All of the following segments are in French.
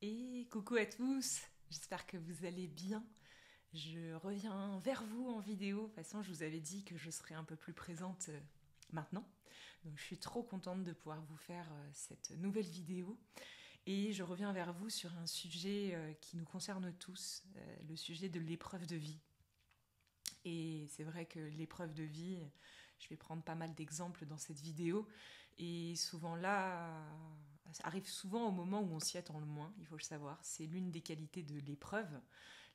Et coucou à tous, j'espère que vous allez bien. Je reviens vers vous en vidéo. De toute façon, je vous avais dit que je serais un peu plus présente maintenant. Donc je suis trop contente de pouvoir vous faire cette nouvelle vidéo. Et je reviens vers vous sur un sujet qui nous concerne tous, le sujet de l'épreuve de vie. Et c'est vrai que l'épreuve de vie, je vais prendre pas mal d'exemples dans cette vidéo. Et souvent là, ça arrive souvent au moment où on s'y attend le moins, il faut le savoir. C'est l'une des qualités de l'épreuve.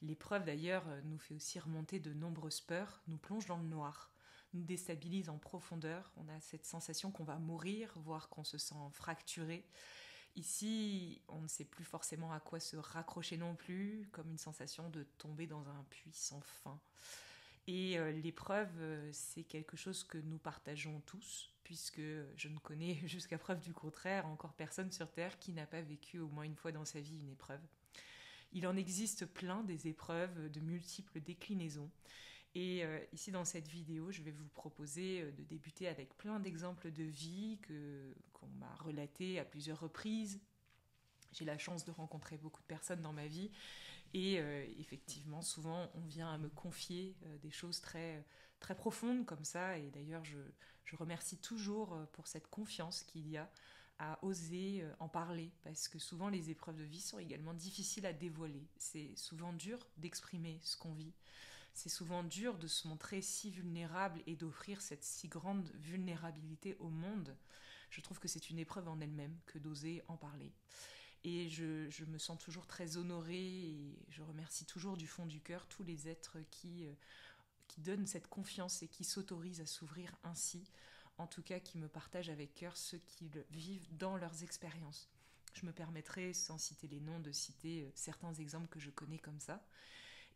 L'épreuve d'ailleurs nous fait aussi remonter de nombreuses peurs, nous plonge dans le noir, nous déstabilise en profondeur. On a cette sensation qu'on va mourir, voire qu'on se sent fracturé. Ici, on ne sait plus forcément à quoi se raccrocher non plus, comme une sensation de tomber dans un puits sans fin. Et l'épreuve, c'est quelque chose que nous partageons tous, puisque je ne connais jusqu'à preuve du contraire encore personne sur Terre qui n'a pas vécu au moins une fois dans sa vie une épreuve. Il en existe plein des épreuves de multiples déclinaisons. Et ici dans cette vidéo, je vais vous proposer de débuter avec plein d'exemples de vie qu'on m'a relatés à plusieurs reprises. J'ai la chance de rencontrer beaucoup de personnes dans ma vie et effectivement, souvent, on vient à me confier des choses très, très profondes comme ça. Et d'ailleurs, je remercie toujours pour cette confiance qu'il y a à oser en parler. Parce que souvent, les épreuves de vie sont également difficiles à dévoiler. C'est souvent dur d'exprimer ce qu'on vit. C'est souvent dur de se montrer si vulnérable et d'offrir cette si grande vulnérabilité au monde. Je trouve que c'est une épreuve en elle-même que d'oser en parler. Et je me sens toujours très honorée et je remercie toujours du fond du cœur tous les êtres qui donnent cette confiance et qui s'autorisent à s'ouvrir ainsi, en tout cas qui me partagent avec cœur ce qu'ils vivent dans leurs expériences. Je me permettrai, sans citer les noms, de citer certains exemples que je connais comme ça.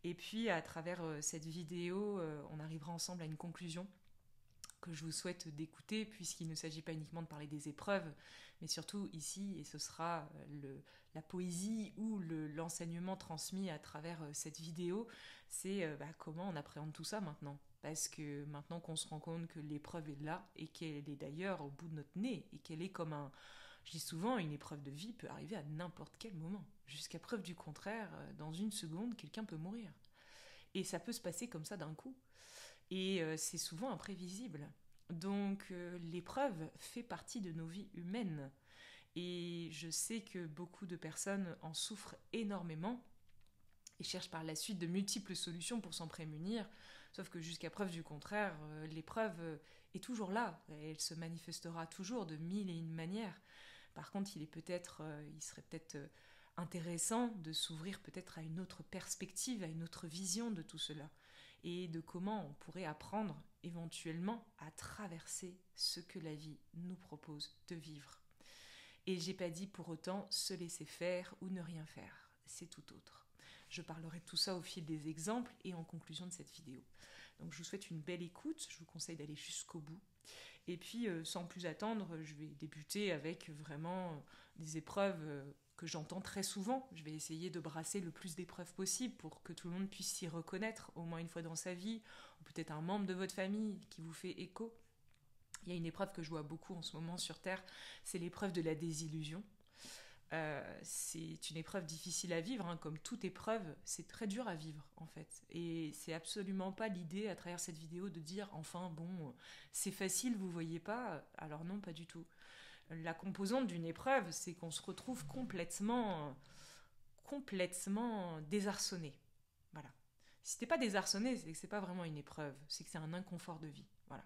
Et puis, à travers cette vidéo, on arrivera ensemble à une conclusion que je vous souhaite d'écouter, puisqu'il ne s'agit pas uniquement de parler des épreuves, mais surtout ici, et ce sera la poésie ou l'enseignement transmis à travers cette vidéo, c'est comment on appréhende tout ça maintenant. Parce que maintenant qu'on se rend compte que l'épreuve est là, et qu'elle est d'ailleurs au bout de notre nez, et qu'elle est comme un... Je dis souvent, une épreuve de vie peut arriver à n'importe quel moment. Jusqu'à preuve du contraire, dans une seconde, quelqu'un peut mourir. Et ça peut se passer comme ça d'un coup. Et c'est souvent imprévisible. Donc l'épreuve fait partie de nos vies humaines. Et je sais que beaucoup de personnes en souffrent énormément et cherchent par la suite de multiples solutions pour s'en prémunir. Sauf que jusqu'à preuve du contraire, l'épreuve est toujours là. Elle se manifestera toujours de mille et une manières. Par contre, il serait peut-être intéressant de s'ouvrir peut-être à une autre perspective, à une autre vision de tout cela et de comment on pourrait apprendre éventuellement à traverser ce que la vie nous propose de vivre. Et j'ai pas dit pour autant se laisser faire ou ne rien faire, c'est tout autre. Je parlerai de tout ça au fil des exemples et en conclusion de cette vidéo. Donc je vous souhaite une belle écoute, je vous conseille d'aller jusqu'au bout. Et puis sans plus attendre, je vais débuter avec vraiment des épreuves que j'entends très souvent. Je vais essayer de brasser le plus d'épreuves possible pour que tout le monde puisse s'y reconnaître au moins une fois dans sa vie, ou peut-être un membre de votre famille qui vous fait écho. Il y a une épreuve que je vois beaucoup en ce moment sur Terre, c'est l'épreuve de la désillusion. C'est une épreuve difficile à vivre, hein, comme toute épreuve, c'est très dur à vivre en fait. Et c'est absolument pas l'idée à travers cette vidéo de dire enfin bon, c'est facile, vous voyez pas. Alors non, pas du tout. La composante d'une épreuve, c'est qu'on se retrouve complètement désarçonné. Voilà. Si t'es pas désarçonné, c'est que c'est pas vraiment une épreuve, c'est que c'est un inconfort de vie. Voilà.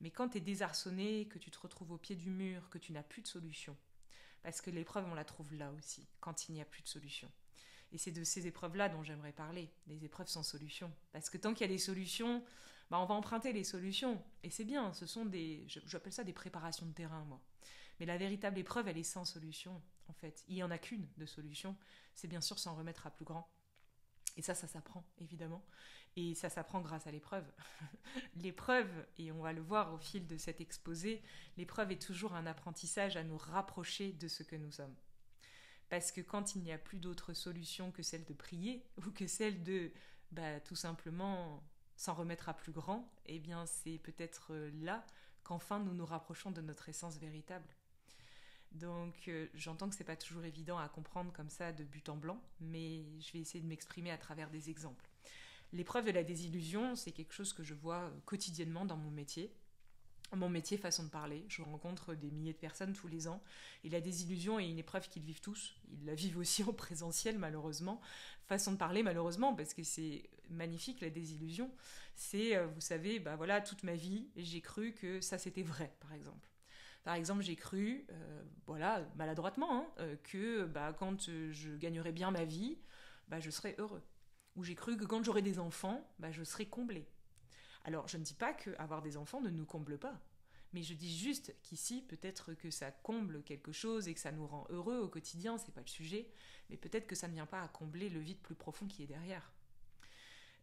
Mais quand tu es désarçonné, que tu te retrouves au pied du mur, que tu n'as plus de solution, parce que l'épreuve, on la trouve là aussi, quand il n'y a plus de solution. Et c'est de ces épreuves-là dont j'aimerais parler, des épreuves sans solution. Parce que tant qu'il y a des solutions, on va emprunter les solutions. Et c'est bien, ce sont j'appelle ça des préparations de terrain, moi. Mais la véritable épreuve, elle est sans solution, en fait. Il n'y en a qu'une de solution, c'est bien sûr s'en remettre à plus grand. Et ça s'apprend, évidemment. Et ça s'apprend grâce à l'épreuve. L'épreuve, et on va le voir au fil de cet exposé, l'épreuve est toujours un apprentissage à nous rapprocher de ce que nous sommes. Parce que quand il n'y a plus d'autre solution que celle de prier, ou que celle de tout simplement s'en remettre à plus grand, eh bien c'est peut-être là qu'enfin nous nous rapprochons de notre essence véritable. Donc j'entends que c'est pas toujours évident à comprendre comme ça de but en blanc, mais je vais essayer de m'exprimer à travers des exemples. L'épreuve de la désillusion, c'est quelque chose que je vois quotidiennement dans mon métier. Mon métier, façon de parler, je rencontre des milliers de personnes tous les ans et la désillusion est une épreuve qu'ils vivent tous. Ils la vivent aussi en présentiel malheureusement. Façon de parler malheureusement parce que c'est magnifique la désillusion. C'est, vous savez, bah voilà, toute ma vie j'ai cru que ça c'était vrai par exemple. Par exemple, j'ai cru, voilà, maladroitement, hein, que bah, quand je gagnerais bien ma vie, bah, je serais heureux. Ou j'ai cru que quand j'aurais des enfants, bah, je serais comblé. Alors, je ne dis pas qu'avoir des enfants ne nous comble pas. Mais je dis juste qu'ici, peut-être que ça comble quelque chose et que ça nous rend heureux au quotidien, c'est pas le sujet, mais peut-être que ça ne vient pas à combler le vide plus profond qui est derrière.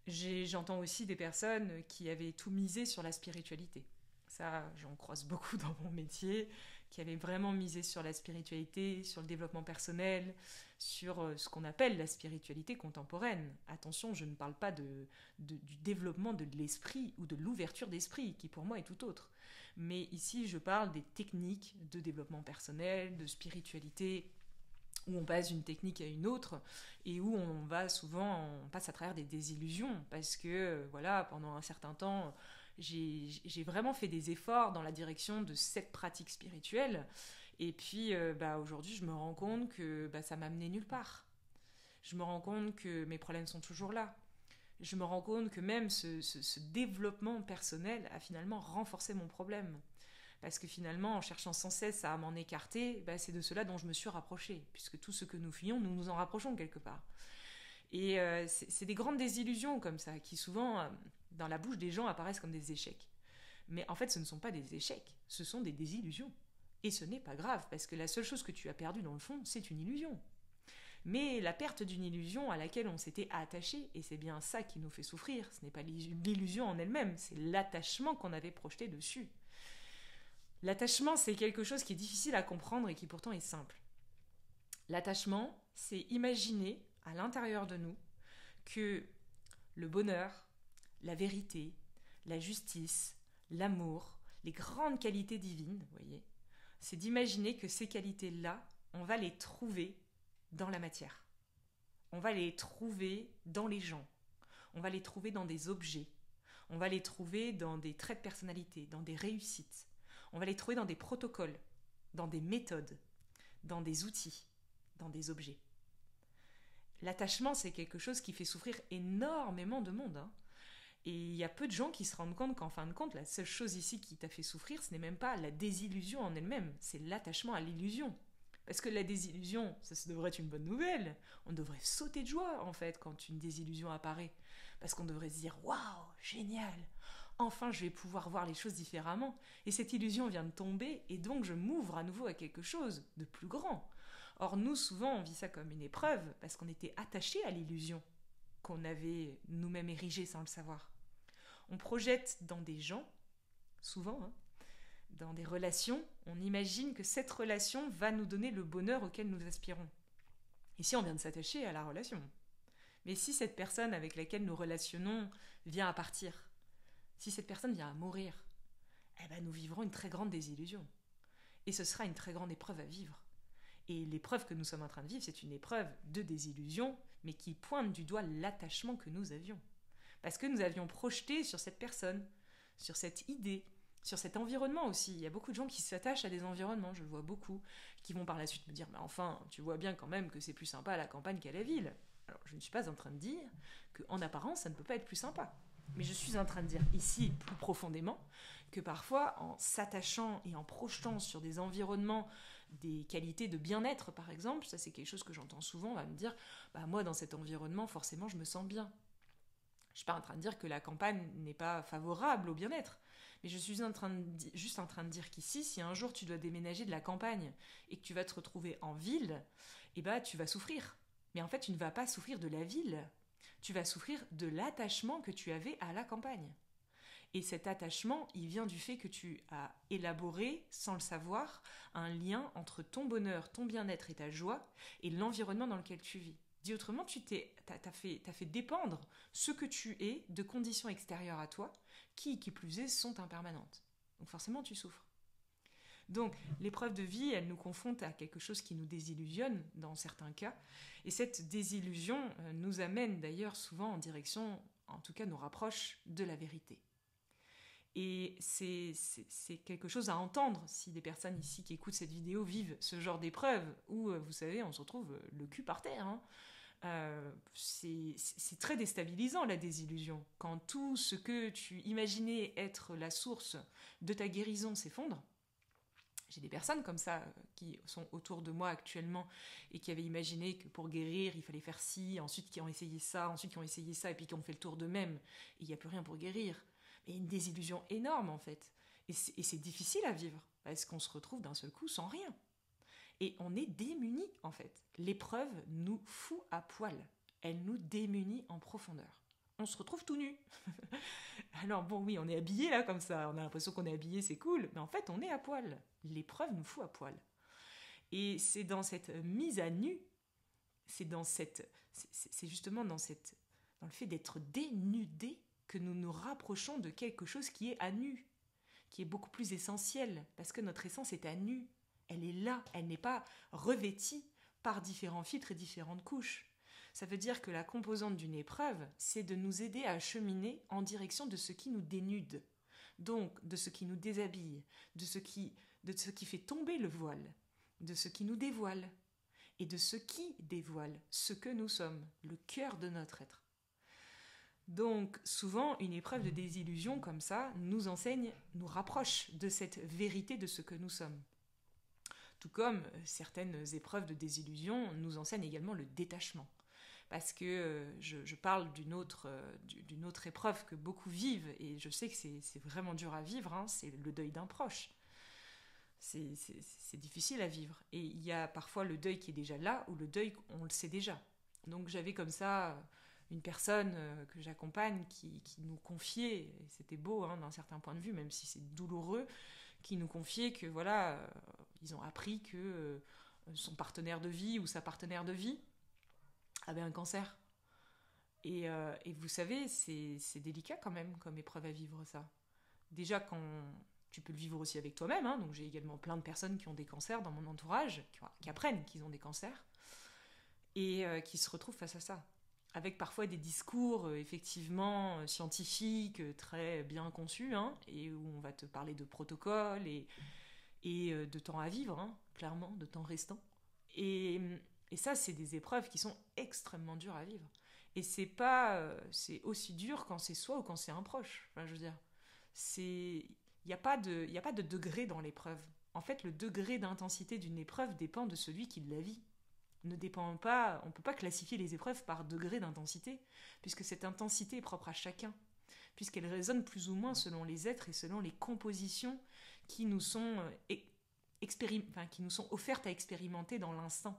J'entends aussi des personnes qui avaient tout misé sur la spiritualité. Ça, j'en croise beaucoup dans mon métier, qui avaient vraiment misé sur la spiritualité, sur le développement personnel, sur ce qu'on appelle la spiritualité contemporaine. Attention, je ne parle pas du développement de l'esprit ou de l'ouverture d'esprit, qui pour moi est tout autre. Mais ici, je parle des techniques de développement personnel, de spiritualité, où on passe d'une technique à une autre et où on passe à travers des désillusions parce que voilà, pendant un certain temps j'ai vraiment fait des efforts dans la direction de cette pratique spirituelle et puis bah, aujourd'hui je me rends compte que bah, ça m'a mené nulle part. Je me rends compte que mes problèmes sont toujours là. Je me rends compte que même ce développement personnel a finalement renforcé mon problème. Parce que finalement, en cherchant sans cesse à m'en écarter, bah, c'est de cela dont je me suis rapprochée. Puisque tout ce que nous fuyons, nous nous en rapprochons quelque part. Et c'est des grandes désillusions comme ça, qui souvent, dans la bouche des gens, apparaissent comme des échecs. Mais en fait, ce ne sont pas des échecs, ce sont des désillusions. Et ce n'est pas grave, parce que la seule chose que tu as perdue dans le fond, c'est une illusion. Mais la perte d'une illusion à laquelle on s'était attaché, et c'est bien ça qui nous fait souffrir, ce n'est pas l'illusion en elle-même, c'est l'attachement qu'on avait projeté dessus. L'attachement, c'est quelque chose qui est difficile à comprendre et qui pourtant est simple. L'attachement, c'est imaginer à l'intérieur de nous que le bonheur, la vérité, la justice, l'amour, les grandes qualités divines, vous voyez, c'est d'imaginer que ces qualités-là, on va les trouver dans la matière. On va les trouver dans les gens. On va les trouver dans des objets. On va les trouver dans des traits de personnalité, dans des réussites. On va les trouver dans des protocoles, dans des méthodes, dans des outils, dans des objets. L'attachement, c'est quelque chose qui fait souffrir énormément de monde. Hein. Et il y a peu de gens qui se rendent compte qu'en fin de compte, la seule chose ici qui t'a fait souffrir, ce n'est même pas la désillusion en elle-même, c'est l'attachement à l'illusion. Parce que la désillusion, ça devrait être une bonne nouvelle. On devrait sauter de joie, en fait, quand une désillusion apparaît. Parce qu'on devrait se dire « Waouh, génial ! Enfin, je vais pouvoir voir les choses différemment. Et cette illusion vient de tomber, et donc je m'ouvre à nouveau à quelque chose de plus grand. » Or, nous, souvent, on vit ça comme une épreuve, parce qu'on était attachés à l'illusion qu'on avait nous-mêmes érigée sans le savoir. On projette dans des gens, souvent, hein, dans des relations, on imagine que cette relation va nous donner le bonheur auquel nous aspirons. Ici, on vient de s'attacher à la relation. Mais si cette personne avec laquelle nous relationnons vient à partir, si cette personne vient à mourir, eh ben nous vivrons une très grande désillusion. Et ce sera une très grande épreuve à vivre. Et l'épreuve que nous sommes en train de vivre, c'est une épreuve de désillusion, mais qui pointe du doigt l'attachement que nous avions. Parce que nous avions projeté sur cette personne, sur cette idée, sur cet environnement aussi. Il y a beaucoup de gens qui s'attachent à des environnements, je le vois beaucoup, qui vont par la suite me dire « Mais enfin, tu vois bien quand même que c'est plus sympa à la campagne qu'à la ville. » Alors, je ne suis pas en train de dire qu'en apparence, ça ne peut pas être plus sympa. Mais je suis en train de dire ici, plus profondément, que parfois, en s'attachant et en projetant sur des environnements, des qualités de bien-être, par exemple, ça c'est quelque chose que j'entends souvent, on va me dire bah, « Moi, dans cet environnement, forcément, je me sens bien. » Je ne suis pas en train de dire que la campagne n'est pas favorable au bien-être. Mais je suis juste en train de dire qu'ici, si un jour tu dois déménager de la campagne et que tu vas te retrouver en ville, eh ben, tu vas souffrir. Mais en fait, tu ne vas pas souffrir de la ville. Tu vas souffrir de l'attachement que tu avais à la campagne. Et cet attachement, il vient du fait que tu as élaboré, sans le savoir, un lien entre ton bonheur, ton bien-être et ta joie et l'environnement dans lequel tu vis. Dit autrement, tu t'as fait dépendre ce que tu es de conditions extérieures à toi qui plus est, sont impermanentes. Donc forcément, tu souffres. Donc, l'épreuve de vie, elle nous confronte à quelque chose qui nous désillusionne dans certains cas. Et cette désillusion nous amène d'ailleurs souvent en direction, en tout cas nous rapproche de la vérité. Et c'est quelque chose à entendre si des personnes ici qui écoutent cette vidéo vivent ce genre d'épreuve où, vous savez, on se retrouve le cul par terre. Hein. C'est très déstabilisant la désillusion. Quand tout ce que tu imaginais être la source de ta guérison s'effondre. J'ai des personnes comme ça qui sont autour de moi actuellement et qui avaient imaginé que pour guérir, il fallait faire ci, ensuite qui ont essayé ça, ensuite qui ont essayé ça, et puis qui ont fait le tour d'eux-mêmes. Et il n'y a plus rien pour guérir. Et une désillusion énorme, en fait. Et c'est difficile à vivre, parce qu'on se retrouve d'un seul coup sans rien. Et on est démunis, en fait. L'épreuve nous fout à poil. Elle nous démunit en profondeur. On se retrouve tout nu. Alors bon, oui, on est habillé là comme ça, on a l'impression qu'on est habillé, c'est cool, mais en fait on est à poil. L'épreuve nous fout à poil. Et c'est dans cette mise à nu, c'est justement dans le fait d'être dénudé que nous nous rapprochons de quelque chose qui est à nu, qui est beaucoup plus essentiel, parce que notre essence est à nu. Elle est là, elle n'est pas revêtie par différents filtres et différentes couches. Ça veut dire que la composante d'une épreuve, c'est de nous aider à cheminer en direction de ce qui nous dénude, donc de ce qui nous déshabille, de ce qui fait tomber le voile, de ce qui nous dévoile, et de ce qui dévoile ce que nous sommes, le cœur de notre être. Donc souvent, une épreuve de désillusion comme ça nous enseigne, nous rapproche de cette vérité de ce que nous sommes. Tout comme certaines épreuves de désillusion nous enseignent également le détachement. Parce que je parle d'une autre épreuve que beaucoup vivent, et je sais que c'est vraiment dur à vivre, hein, c'est le deuil d'un proche. C'est difficile à vivre. Et il y a parfois le deuil qui est déjà là, ou le deuil, on le sait déjà. Donc j'avais comme ça une personne que j'accompagne qui nous confiait, et c'était beau hein, d'un certain point de vue, même si c'est douloureux, qui nous confiait que voilà, ils ont appris que son partenaire de vie ou sa partenaire de vie avait un cancer. Et vous savez, c'est délicat quand même comme épreuve à vivre ça. Déjà quand tu peux le vivre aussi avec toi-même, hein, donc j'ai également plein de personnes qui ont des cancers dans mon entourage, qui apprennent qu'ils ont des cancers, et qui se retrouvent face à ça. Avec parfois des discours effectivement scientifiques, très bien conçus, hein, et où on va te parler de protocoles et de temps à vivre, hein, clairement, de temps restant. Et ça, c'est des épreuves qui sont extrêmement dures à vivre. Et c'est aussi dur quand c'est soi ou quand c'est un proche. Enfin, je veux dire, il n'y a pas de degré dans l'épreuve. En fait, le degré d'intensité d'une épreuve dépend de celui qui la vit. Ne dépend pas, on ne peut pas classifier les épreuves par degré d'intensité, puisque cette intensité est propre à chacun, puisqu'elle résonne plus ou moins selon les êtres et selon les compositions qui nous sont offertes à expérimenter dans l'instant.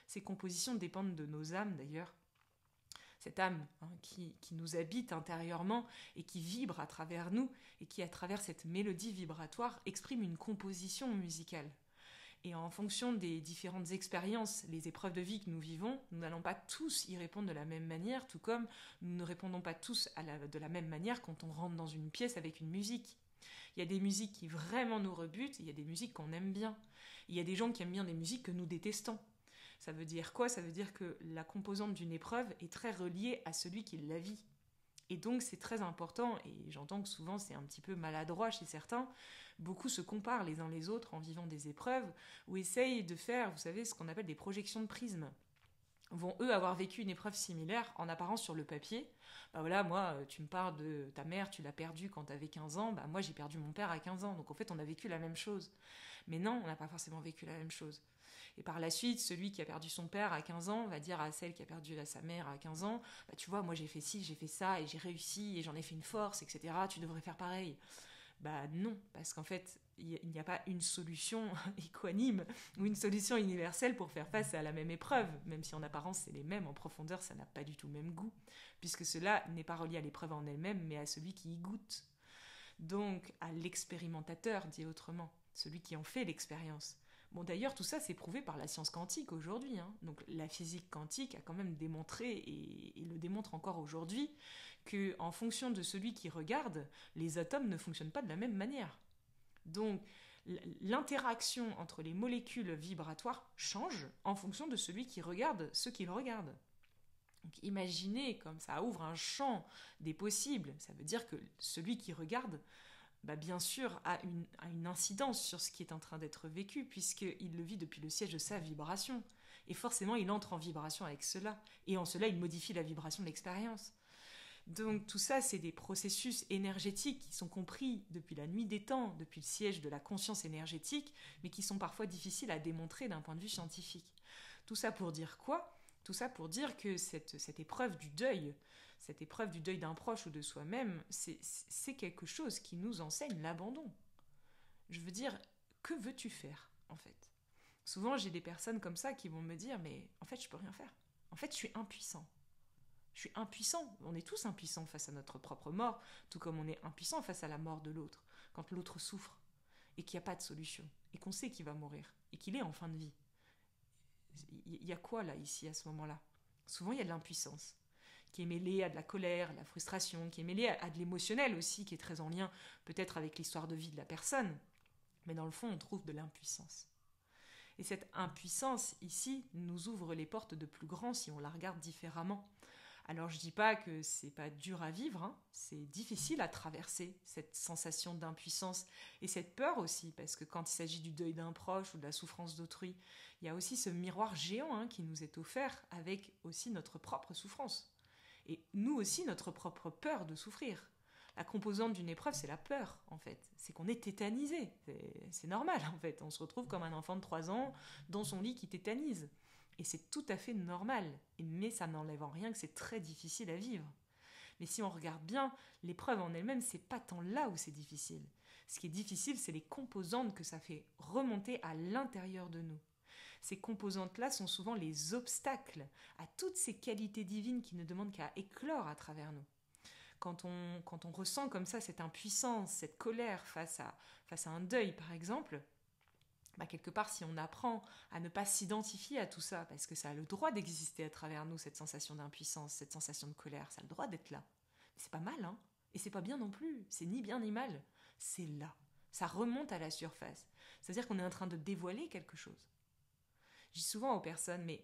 Ces compositions dépendent de nos âmes d'ailleurs. Cette âme hein, qui nous habite intérieurement et qui vibre à travers nous et qui, à travers cette mélodie vibratoire, exprime une composition musicale. Et en fonction des différentes expériences, les épreuves de vie que nous vivons, nous n'allons pas tous y répondre de la même manière, tout comme nous ne répondons pas tous de la même manière quand on rentre dans une pièce avec une musique. Il y a des musiques qui vraiment nous rebutent, il y a des musiques qu'on aime bien. Il y a des gens qui aiment bien des musiques que nous détestons. Ça veut dire quoi ? Ça veut dire que la composante d'une épreuve est très reliée à celui qui la vit. Et donc c'est très important, et j'entends que souvent c'est un petit peu maladroit chez certains, beaucoup se comparent les uns les autres en vivant des épreuves, ou essayent de faire, vous savez, ce qu'on appelle des projections de prisme. Vont eux avoir vécu une épreuve similaire en apparence sur le papier. Bah voilà, moi, tu me parles de ta mère, tu l'as perdue quand t'avais 15 ans, bah moi j'ai perdu mon père à 15 ans, donc en fait on a vécu la même chose. Mais non, on n'a pas forcément vécu la même chose. Et par la suite, celui qui a perdu son père à 15 ans va dire à celle qui a perdu sa mère à 15 ans, bah tu vois, moi j'ai fait ci, j'ai fait ça, et j'ai réussi, et j'en ai fait une force, etc. Tu devrais faire pareil. Bah non, parce qu'en fait, il n'y a pas une solution équanime ou une solution universelle pour faire face à la même épreuve, même si en apparence c'est les mêmes, en profondeur ça n'a pas du tout le même goût, puisque cela n'est pas relié à l'épreuve en elle-même, mais à celui qui y goûte. Donc à l'expérimentateur, dit autrement, celui qui en fait l'expérience. Bon d'ailleurs tout ça c'est prouvé par la science quantique aujourd'hui, hein. Donc la physique quantique a quand même démontré, et le démontre encore aujourd'hui, qu'en fonction de celui qui regarde, les atomes ne fonctionnent pas de la même manière. Donc l'interaction entre les molécules vibratoires change en fonction de celui qui regarde ce qu'il regarde. Donc imaginez comme ça ouvre un champ des possibles. Ça veut dire que celui qui regarde, bien sûr, a une incidence sur ce qui est en train d'être vécu, puisqu'il le vit depuis le siège de sa vibration. Et forcément, il entre en vibration avec cela. Et en cela, il modifie la vibration de l'expérience. Donc tout ça, c'est des processus énergétiques qui sont compris depuis la nuit des temps, depuis le siège de la conscience énergétique, mais qui sont parfois difficiles à démontrer d'un point de vue scientifique. Tout ça pour dire quoi ? Tout ça pour dire que cette épreuve du deuil, cette épreuve du deuil d'un proche ou de soi-même, c'est quelque chose qui nous enseigne l'abandon. Je veux dire, que veux-tu faire, en fait ? Souvent, j'ai des personnes comme ça qui vont me dire, mais en fait, je peux rien faire. En fait, je suis impuissant. Je suis impuissant. On est tous impuissants face à notre propre mort, tout comme on est impuissant face à la mort de l'autre, quand l'autre souffre, et qu'il n'y a pas de solution, et qu'on sait qu'il va mourir, et qu'il est en fin de vie. Il y a quoi là, ici, à ce moment-là ? Souvent, il y a de l'impuissance, qui est mêlée à de la colère, la frustration, qui est mêlée à de l'émotionnel aussi, qui est très en lien peut-être avec l'histoire de vie de la personne. Mais dans le fond, on trouve de l'impuissance. Et cette impuissance, ici, nous ouvre les portes de plus grand si on la regarde différemment. Alors, je ne dis pas que c'est pas dur à vivre, c'est difficile à traverser, cette sensation d'impuissance et cette peur aussi, parce que quand il s'agit du deuil d'un proche ou de la souffrance d'autrui, il y a aussi ce miroir géant qui nous est offert avec aussi notre propre souffrance. Et nous aussi, notre propre peur de souffrir. La composante d'une épreuve, c'est la peur, en fait. C'est qu'on est tétanisé. C'est normal, en fait. On se retrouve comme un enfant de 3 ans dans son lit qui tétanise. Et c'est tout à fait normal. Mais ça n'enlève en rien que c'est très difficile à vivre. Mais si on regarde bien, l'épreuve en elle-même, c'est pas tant là où c'est difficile. Ce qui est difficile, c'est les composantes que ça fait remonter à l'intérieur de nous. Ces composantes-là sont souvent les obstacles à toutes ces qualités divines qui ne demandent qu'à éclore à travers nous. Quand on ressent comme ça cette impuissance, cette colère face à un deuil par exemple, quelque part si on apprend à ne pas s'identifier à tout ça, parce que ça a le droit d'exister à travers nous, cette sensation d'impuissance, cette sensation de colère, ça a le droit d'être là. Mais c'est pas mal, et c'est pas bien non plus, c'est ni bien ni mal, c'est là. Ça remonte à la surface. C'est-à-dire qu'on est en train de dévoiler quelque chose. Je dis souvent aux personnes, mais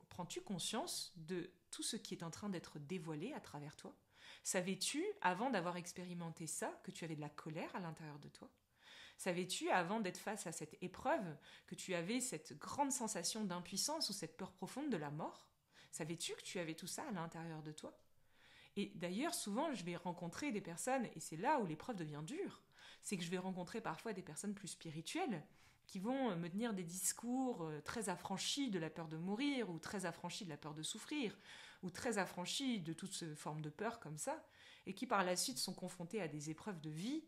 prends-tu conscience de tout ce qui est en train d'être dévoilé à travers toi ? Savais-tu, avant d'avoir expérimenté ça, que tu avais de la colère à l'intérieur de toi ? Savais-tu, avant d'être face à cette épreuve, que tu avais cette grande sensation d'impuissance ou cette peur profonde de la mort ? Savais-tu que tu avais tout ça à l'intérieur de toi ? Et d'ailleurs, souvent, je vais rencontrer des personnes, et c'est là où l'épreuve devient dure, c'est que je vais rencontrer parfois des personnes plus spirituelles qui vont me tenir des discours très affranchis de la peur de mourir, ou très affranchis de la peur de souffrir, ou très affranchis de toute forme de peur comme ça, et qui par la suite sont confrontés à des épreuves de vie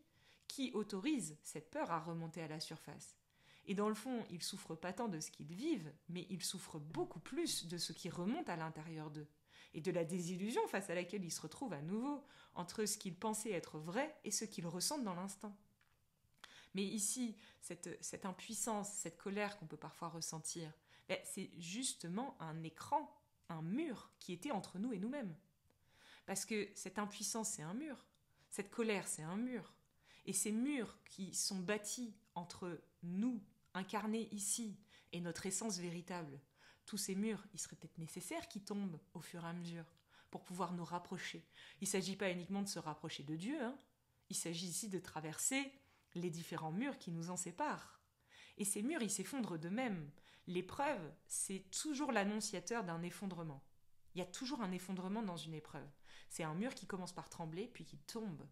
qui autorisent cette peur à remonter à la surface. Et dans le fond, ils souffrent pas tant de ce qu'ils vivent, mais ils souffrent beaucoup plus de ce qui remonte à l'intérieur d'eux, et de la désillusion face à laquelle ils se retrouvent à nouveau, entre ce qu'ils pensaient être vrai et ce qu'ils ressentent dans l'instant. Mais ici, cette impuissance, cette colère qu'on peut parfois ressentir, c'est justement un écran, un mur qui était entre nous et nous-mêmes. Parce que cette impuissance, c'est un mur. Cette colère, c'est un mur. Et ces murs qui sont bâtis entre nous, incarnés ici, et notre essence véritable, tous ces murs, il serait peut-être nécessaire qu'ils tombent au fur et à mesure pour pouvoir nous rapprocher. Il ne s'agit pas uniquement de se rapprocher de Dieu, il s'agit ici de traverser les différents murs qui nous en séparent. Et ces murs, ils s'effondrent d'eux-mêmes. L'épreuve, c'est toujours l'annonciateur d'un effondrement. Il y a toujours un effondrement dans une épreuve. C'est un mur qui commence par trembler, puis qui tombe.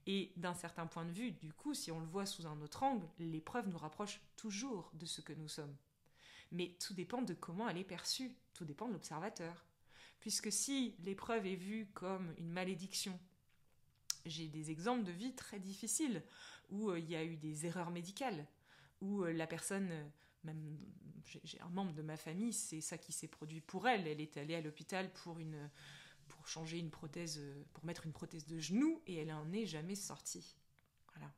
Et d'un certain point de vue, du coup, si on le voit sous un autre angle, l'épreuve nous rapproche toujours de ce que nous sommes. Mais tout dépend de comment elle est perçue, tout dépend de l'observateur. Puisque si l'épreuve est vue comme une malédiction, j'ai des exemples de vie très difficiles, où il y a eu des erreurs médicales, où la personne, même j'ai un membre de ma famille, c'est ça qui s'est produit pour elle. Elle est allée à l'hôpital pour changer une prothèse, pour mettre une prothèse de genou, et elle n'en est jamais sortie. Voilà.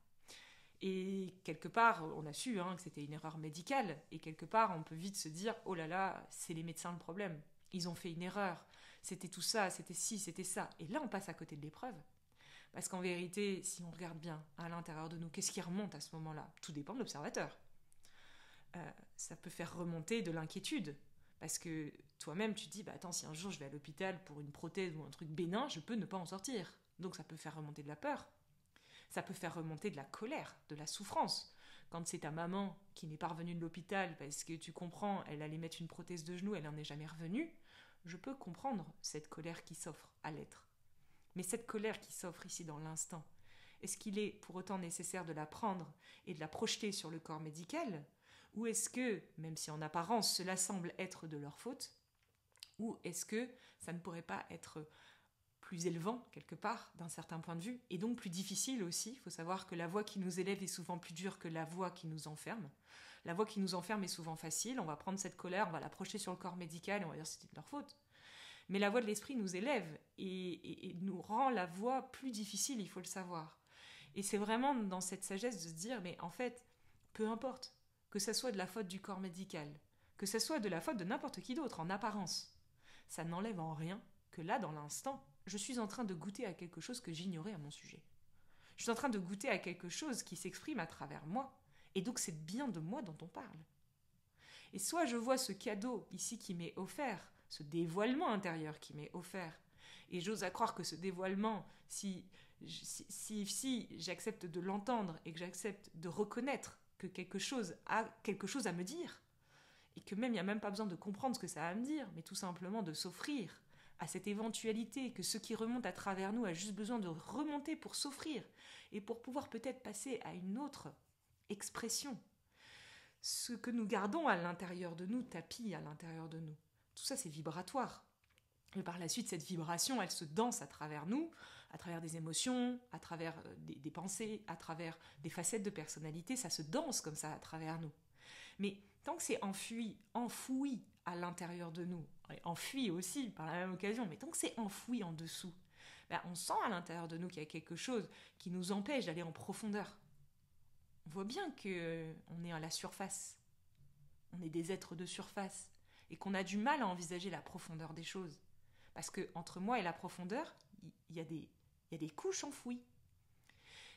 Et quelque part, on a su que c'était une erreur médicale, et quelque part, on peut vite se dire, oh là là, c'est les médecins le problème. Ils ont fait une erreur. C'était tout ça, c'était ci, c'était ça. Et là, on passe à côté de l'épreuve. Parce qu'en vérité, si on regarde bien à l'intérieur de nous, qu'est-ce qui remonte à ce moment-là? Tout dépend de l'observateur. Ça peut faire remonter de l'inquiétude. Parce que toi-même, tu te dis, attends, si un jour je vais à l'hôpital pour une prothèse ou un truc bénin, je peux ne pas en sortir. Donc ça peut faire remonter de la peur. Ça peut faire remonter de la colère, de la souffrance. Quand c'est ta maman qui n'est pas revenue de l'hôpital parce que tu comprends, elle allait mettre une prothèse de genou, elle n'en est jamais revenue, je peux comprendre cette colère qui s'offre à l'être. Mais cette colère qui s'offre ici dans l'instant, est-ce qu'il est pour autant nécessaire de la prendre et de la projeter sur le corps médical? Ou est-ce que, même si en apparence cela semble être de leur faute, ou est-ce que ça ne pourrait pas être plus élevant quelque part d'un certain point de vue, et donc plus difficile aussi? Il faut savoir que la voie qui nous élève est souvent plus dure que la voie qui nous enferme. La voie qui nous enferme est souvent facile, on va prendre cette colère, on va la projeter sur le corps médical et on va dire que c'était de leur faute. Mais la voie de l'esprit nous élève et nous rend la voie plus difficile, il faut le savoir. Et c'est vraiment dans cette sagesse de se dire, mais en fait, peu importe, que ça soit de la faute du corps médical, que ça soit de la faute de n'importe qui d'autre en apparence, ça n'enlève en rien que là, dans l'instant, je suis en train de goûter à quelque chose que j'ignorais à mon sujet. Je suis en train de goûter à quelque chose qui s'exprime à travers moi, et donc c'est bien de moi dont on parle. Et soit je vois ce cadeau ici qui m'est offert, ce dévoilement intérieur qui m'est offert, et j'ose à croire que ce dévoilement, si j'accepte de l'entendre et que j'accepte de reconnaître que quelque chose a quelque chose à me dire, et que même il n'y a même pas besoin de comprendre ce que ça a à me dire, mais tout simplement de s'offrir à cette éventualité que ce qui remonte à travers nous a juste besoin de remonter pour s'offrir et pour pouvoir peut-être passer à une autre expression. Ce que nous gardons à l'intérieur de nous tapit à l'intérieur de nous. Tout ça, c'est vibratoire. Et par la suite, cette vibration, elle se danse à travers nous, à travers des émotions, à travers des pensées, à travers des facettes de personnalité. Ça se danse comme ça à travers nous. Mais tant que c'est enfoui à l'intérieur de nous, enfui aussi par la même occasion, mais tant que c'est enfoui en dessous, on sent à l'intérieur de nous qu'il y a quelque chose qui nous empêche d'aller en profondeur. On voit bien qu'on est à la surface, on est des êtres de surface, et qu'on a du mal à envisager la profondeur des choses. Parce qu'entre moi et la profondeur, il y a des couches enfouies.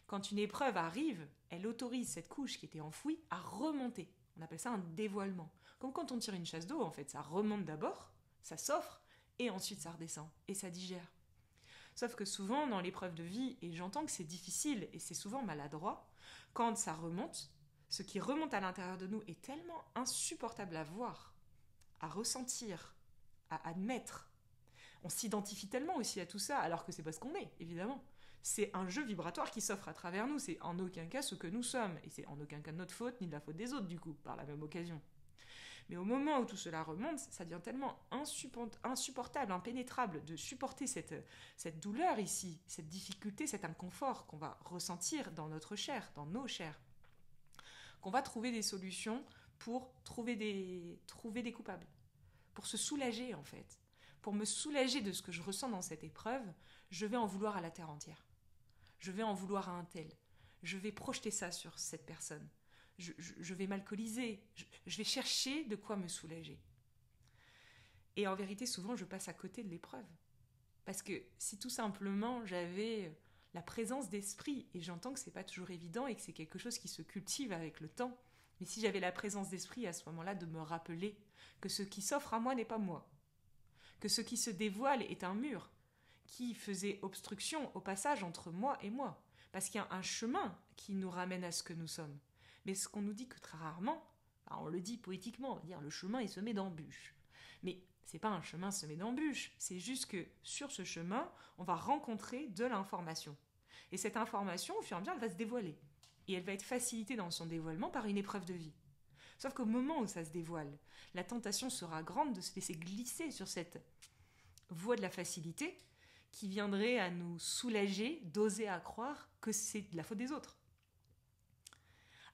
Quand une épreuve arrive, elle autorise cette couche qui était enfouie à remonter. On appelle ça un dévoilement. Comme quand on tire une chasse d'eau, en fait, ça remonte d'abord, ça s'offre, et ensuite ça redescend, et ça digère. Sauf que souvent, dans l'épreuve de vie, et j'entends que c'est difficile, et c'est souvent maladroit, quand ça remonte, ce qui remonte à l'intérieur de nous est tellement insupportable à voir, à ressentir, à admettre. On s'identifie tellement aussi à tout ça, alors que c'est pas ce qu'on est, évidemment. C'est un jeu vibratoire qui s'offre à travers nous, c'est en aucun cas ce que nous sommes, et c'est en aucun cas de notre faute, ni de la faute des autres, du coup, par la même occasion. Mais au moment où tout cela remonte, ça devient tellement insupportable, impénétrable de supporter cette douleur ici, cette difficulté, cet inconfort qu'on va ressentir dans notre chair, dans nos chairs, qu'on va trouver des solutions pour trouver des coupables, pour se soulager en fait. Pour me soulager de ce que je ressens dans cette épreuve, je vais en vouloir à la terre entière. Je vais en vouloir à un tel. Je vais projeter ça sur cette personne. Je vais m'alcooliser. Je vais chercher de quoi me soulager. Et en vérité, souvent, je passe à côté de l'épreuve. Parce que si tout simplement j'avais la présence d'esprit, et j'entends que c'est pas toujours évident et que c'est quelque chose qui se cultive avec le temps, mais si j'avais la présence d'esprit à ce moment-là de me rappeler que ce qui s'offre à moi n'est pas moi, que ce qui se dévoile est un mur qui faisait obstruction au passage entre moi et moi, parce qu'il y a un chemin qui nous ramène à ce que nous sommes. Mais ce qu'on nous dit que très rarement, on le dit poétiquement, on va dire le chemin est semé d'embûches. Mais c'est pas un chemin semé d'embûches, c'est juste que sur ce chemin, on va rencontrer de l'information. Et cette information, au fur et à mesure, elle va se dévoiler. Et elle va être facilitée dans son dévoilement par une épreuve de vie. Sauf qu'au moment où ça se dévoile, la tentation sera grande de se laisser glisser sur cette voie de la facilité qui viendrait à nous soulager, d'oser à croire que c'est de la faute des autres.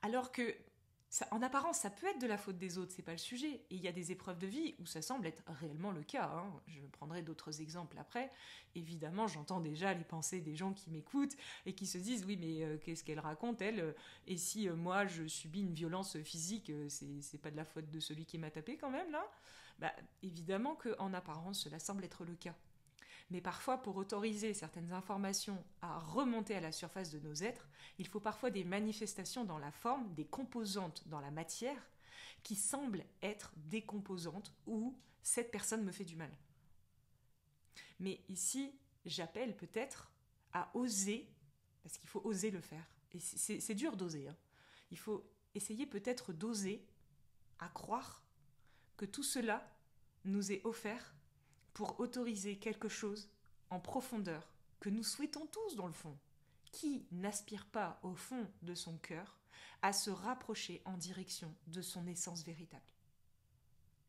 Alors que, en apparence, ça peut être de la faute des autres, c'est pas le sujet. Et il y a des épreuves de vie où ça semble être réellement le cas. Je prendrai d'autres exemples après. Évidemment, j'entends déjà les pensées des gens qui m'écoutent et qui se disent « Oui, mais qu'est-ce qu'elle raconte, elle? Et si moi, je subis une violence physique, c'est pas de la faute de celui qui m'a tapé quand même, là ?» Évidemment qu'en apparence, cela semble être le cas. Mais parfois, pour autoriser certaines informations à remonter à la surface de nos êtres, il faut parfois des manifestations dans la forme, des composantes dans la matière, qui semblent être des composantes où cette personne me fait du mal. Mais ici, j'appelle peut-être à oser, parce qu'il faut oser le faire. Et c'est dur d'oser. Hein. Il faut essayer peut-être d'oser à croire que tout cela nous est offert pour autoriser quelque chose en profondeur que nous souhaitons tous dans le fond. Qui n'aspire pas au fond de son cœur à se rapprocher en direction de son essence véritable?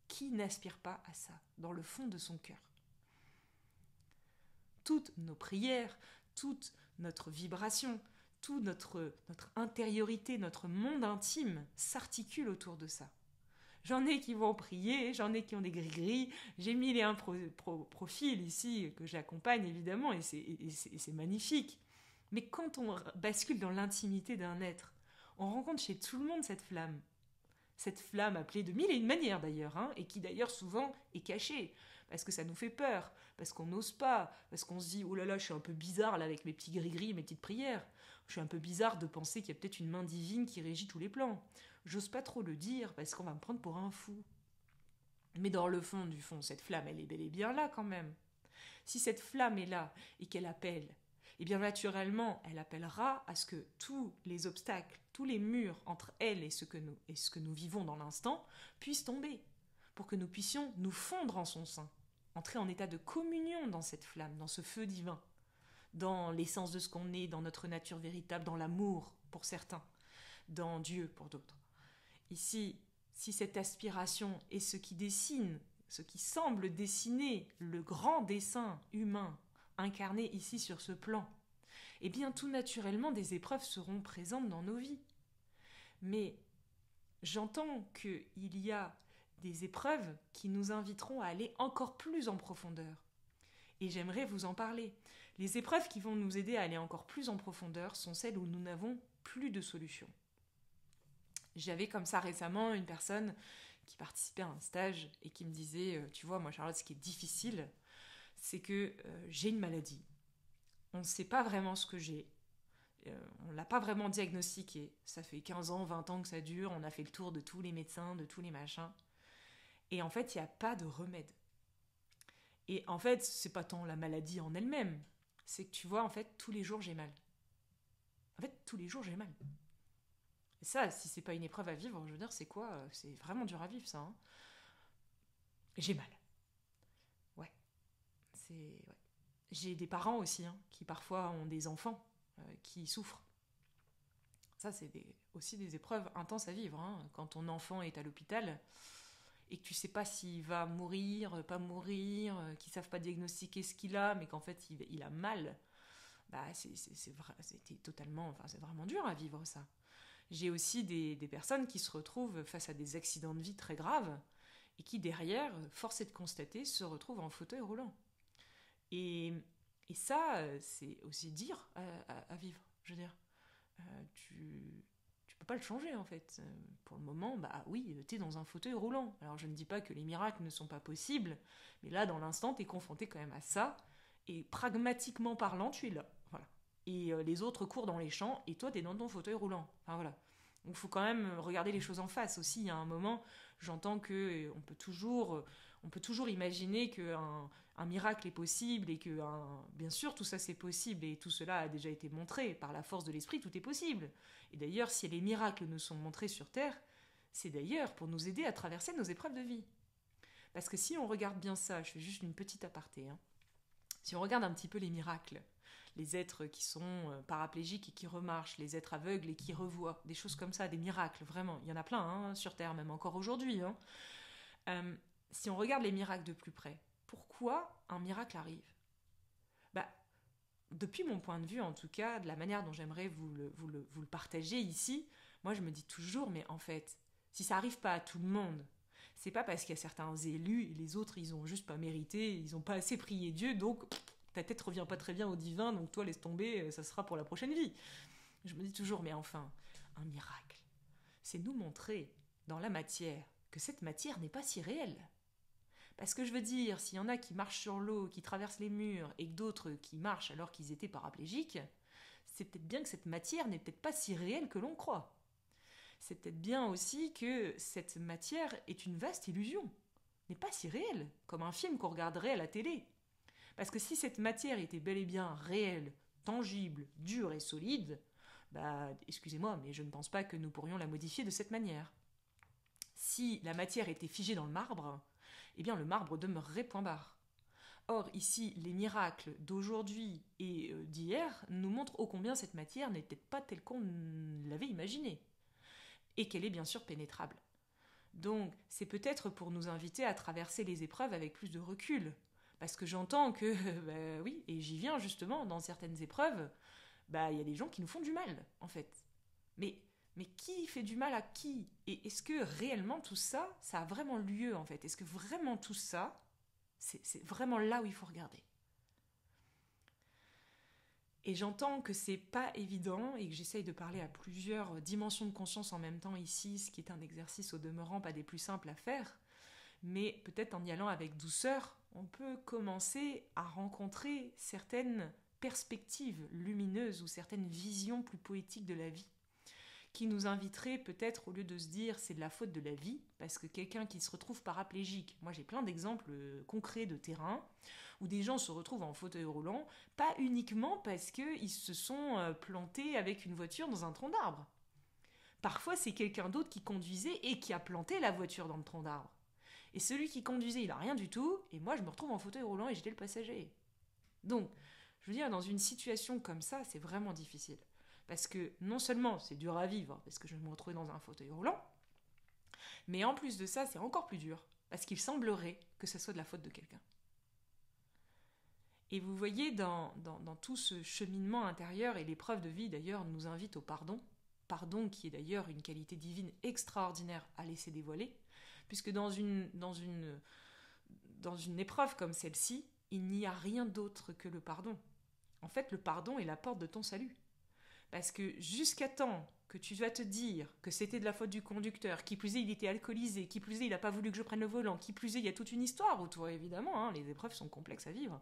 Qui n'aspire pas à ça dans le fond de son cœur? Toutes nos prières, toute notre vibration, toute notre intériorité, notre monde intime s'articule autour de ça. J'en ai qui vont prier, j'en ai qui ont des gris-gris. J'ai mis les profils ici que j'accompagne évidemment et c'est magnifique. Mais quand on bascule dans l'intimité d'un être, on rencontre chez tout le monde cette flamme. Cette flamme appelée de mille et une manières d'ailleurs, hein, et qui d'ailleurs souvent est cachée, parce que ça nous fait peur, parce qu'on n'ose pas, parce qu'on se dit « Oh là là, je suis un peu bizarre là avec mes petits gris-gris, mes petites prières. Je suis un peu bizarre de penser qu'il y a peut-être une main divine qui régit tous les plans. » J'ose pas trop le dire parce qu'on va me prendre pour un fou. Mais dans le fond du fond, cette flamme, elle est bel et bien là quand même. Si cette flamme est là et qu'elle appelle, eh bien naturellement, elle appellera à ce que tous les obstacles, tous les murs entre elle et ce que nous vivons dans l'instant puissent tomber, pour que nous puissions nous fondre en son sein, entrer en état de communion dans cette flamme, dans ce feu divin, dans l'essence de ce qu'on est, dans notre nature véritable, dans l'amour pour certains, dans Dieu pour d'autres. Ici, si cette aspiration est ce qui dessine, ce qui semble dessiner le grand dessin humain incarné ici sur ce plan, eh bien tout naturellement des épreuves seront présentes dans nos vies. Mais j'entends qu'il y a des épreuves qui nous inviteront à aller encore plus en profondeur. Et j'aimerais vous en parler. Les épreuves qui vont nous aider à aller encore plus en profondeur sont celles où nous n'avons plus de solution. J'avais comme ça récemment une personne qui participait à un stage et qui me disait « Tu vois, moi Charlotte, ce qui est difficile, c'est que j'ai une maladie. On ne sait pas vraiment ce que j'ai. On ne l'a pas vraiment diagnostiqué. Ça fait 15 ans, 20 ans que ça dure. On a fait le tour de tous les médecins, de tous les machins. Et en fait, il n'y a pas de remède. Et en fait, c'est pas tant la maladie en elle-même. C'est que tu vois, en fait, tous les jours, j'ai mal. En fait, tous les jours, j'ai mal. Et ça, si c'est pas une épreuve à vivre, je veux dire, c'est quoi? C'est vraiment dur à vivre, ça. Hein. J'ai mal. Ouais. Ouais. J'ai des parents aussi, hein, qui parfois ont des enfants qui souffrent. Ça, c'est aussi des épreuves intenses à vivre. Hein. Quand ton enfant est à l'hôpital et que tu sais pas s'il va mourir, pas mourir, qu'ils savent pas diagnostiquer ce qu'il a, mais qu'en fait, il a mal, bah, c'était totalement... Enfin, c'est vraiment dur à vivre, ça. J'ai aussi des personnes qui se retrouvent face à des accidents de vie très graves et qui, derrière, force est de constater, se retrouvent en fauteuil roulant. Et ça, c'est aussi dur à vivre, je veux dire. Tu peux pas le changer, en fait. Pour le moment, bah oui, t'es dans un fauteuil roulant. Alors, je ne dis pas que les miracles ne sont pas possibles, mais là, dans l'instant, t'es confronté quand même à ça. Et pragmatiquement parlant, tu es là. Voilà. Et les autres courent dans les champs, et toi, t'es dans ton fauteuil roulant. Enfin, voilà. Donc, il faut quand même regarder les choses en face aussi. Il y a un moment, j'entends qu'on peut toujours imaginer qu'un miracle est possible et que, bien sûr, tout ça c'est possible et tout cela a déjà été montré par la force de l'esprit, tout est possible. Et d'ailleurs, si les miracles nous sont montrés sur Terre, c'est d'ailleurs pour nous aider à traverser nos épreuves de vie. Parce que si on regarde bien ça, je fais juste une petite aparté, hein, si on regarde un petit peu les miracles, les êtres qui sont paraplégiques et qui remarchent, les êtres aveugles et qui revoient, des choses comme ça, des miracles, vraiment, il y en a plein hein, sur Terre, même encore aujourd'hui. Hein. Si on regarde les miracles de plus près, pourquoi un miracle arrive? Bah, depuis mon point de vue, en tout cas, de la manière dont j'aimerais vous le partager ici, moi je me dis toujours, mais en fait, si ça n'arrive pas à tout le monde, c'est pas parce qu'il y a certains élus et les autres ils ont juste pas mérité, ils ont pas assez prié Dieu, donc ta tête revient pas très bien au divin, donc toi laisse tomber, ça sera pour la prochaine vie. Je me dis toujours, mais enfin, un miracle, c'est nous montrer dans la matière que cette matière n'est pas si réelle. Parce que je veux dire, s'il y en a qui marchent sur l'eau, qui traversent les murs, et que d'autres qui marchent alors qu'ils étaient paraplégiques, c'est peut-être bien que cette matière n'est peut-être pas si réelle que l'on croit. C'est peut-être bien aussi que cette matière est une vaste illusion, n'est pas si réelle, comme un film qu'on regarderait à la télé. Parce que si cette matière était bel et bien réelle, tangible, dure et solide, excusez-moi, mais je ne pense pas que nous pourrions la modifier de cette manière. Si la matière était figée dans le marbre, eh bien le marbre demeurerait point barre. Or, ici, les miracles d'aujourd'hui et d'hier nous montrent ô combien cette matière n'était pas telle qu'on l'avait imaginée. Et qu'elle est bien sûr pénétrable. Donc, c'est peut-être pour nous inviter à traverser les épreuves avec plus de recul. Parce que j'entends que, oui, et j'y viens justement, dans certaines épreuves, il y a des gens qui nous font du mal, en fait. Mais qui fait du mal à qui? Et est-ce que réellement tout ça, ça a vraiment lieu, en fait? Est-ce que vraiment tout ça, c'est vraiment là où il faut regarder? Et j'entends que c'est pas évident et que j'essaye de parler à plusieurs dimensions de conscience en même temps ici, ce qui est un exercice au demeurant pas des plus simples à faire. Mais peut-être en y allant avec douceur, on peut commencer à rencontrer certaines perspectives lumineuses ou certaines visions plus poétiques de la vie qui nous inviteraient peut-être, au lieu de se dire c'est de la faute de la vie, parce que quelqu'un qui se retrouve paraplégique, moi j'ai plein d'exemples concrets de terrain, où des gens se retrouvent en fauteuil roulant, pas uniquement parce qu'ils se sont plantés avec une voiture dans un tronc d'arbre. Parfois c'est quelqu'un d'autre qui conduisait et qui a planté la voiture dans le tronc d'arbre. Et celui qui conduisait, il a rien du tout, et moi je me retrouve en fauteuil roulant et j'étais le passager. Donc, je veux dire, dans une situation comme ça, c'est vraiment difficile. Parce que non seulement c'est dur à vivre, parce que je me retrouve dans un fauteuil roulant, mais en plus de ça, c'est encore plus dur, parce qu'il semblerait que ce soit de la faute de quelqu'un. Et vous voyez, dans tout ce cheminement intérieur, et l'épreuve de vie d'ailleurs nous invite au pardon qui est d'ailleurs une qualité divine extraordinaire à laisser dévoiler, puisque dans une épreuve comme celle-ci, il n'y a rien d'autre que le pardon. En fait, le pardon est la porte de ton salut. Parce que jusqu'à temps que tu vas te dire que c'était de la faute du conducteur, qui plus est il était alcoolisé, qui plus est il n'a pas voulu que je prenne le volant, qui plus est il y a toute une histoire autour évidemment, les épreuves sont complexes à vivre.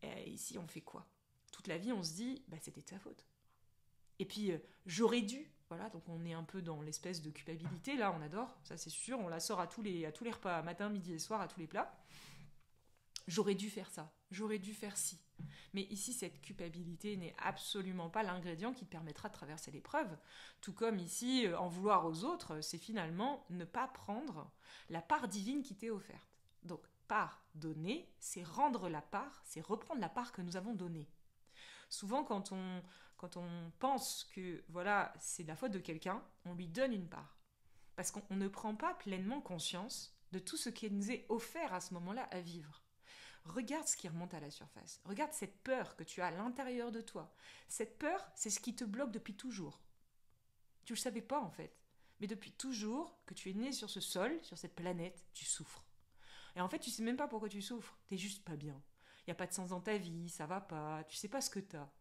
Et ici on fait quoi? Toute la vie on se dit c'était de sa faute. Et puis j'aurais dû, voilà, donc on est un peu dans l'espèce de culpabilité, là on adore, ça c'est sûr, on la sort à tous les repas, matin, midi et soir, à tous les plats. J'aurais dû faire ça, j'aurais dû faire ci. Mais ici, cette culpabilité n'est absolument pas l'ingrédient qui te permettra de traverser l'épreuve. Tout comme ici, en vouloir aux autres, c'est finalement ne pas prendre la part divine qui t'est offerte. Donc, part donnée, c'est rendre la part, c'est reprendre la part que nous avons donnée. Souvent, quand on pense que voilà, c'est de la faute de quelqu'un, on lui donne une part. Parce qu'on ne prend pas pleinement conscience de tout ce qui nous est offert à ce moment-là à vivre. Regarde ce qui remonte à la surface. Regarde cette peur que tu as à l'intérieur de toi. Cette peur, c'est ce qui te bloque depuis toujours. Tu ne le savais pas en fait. Mais depuis toujours que tu es né sur ce sol, sur cette planète, tu souffres. Et en fait, tu sais même pas pourquoi tu souffres. T'es juste pas bien. Il n'y a pas de sens dans ta vie, ça va pas, tu sais pas ce que t'as.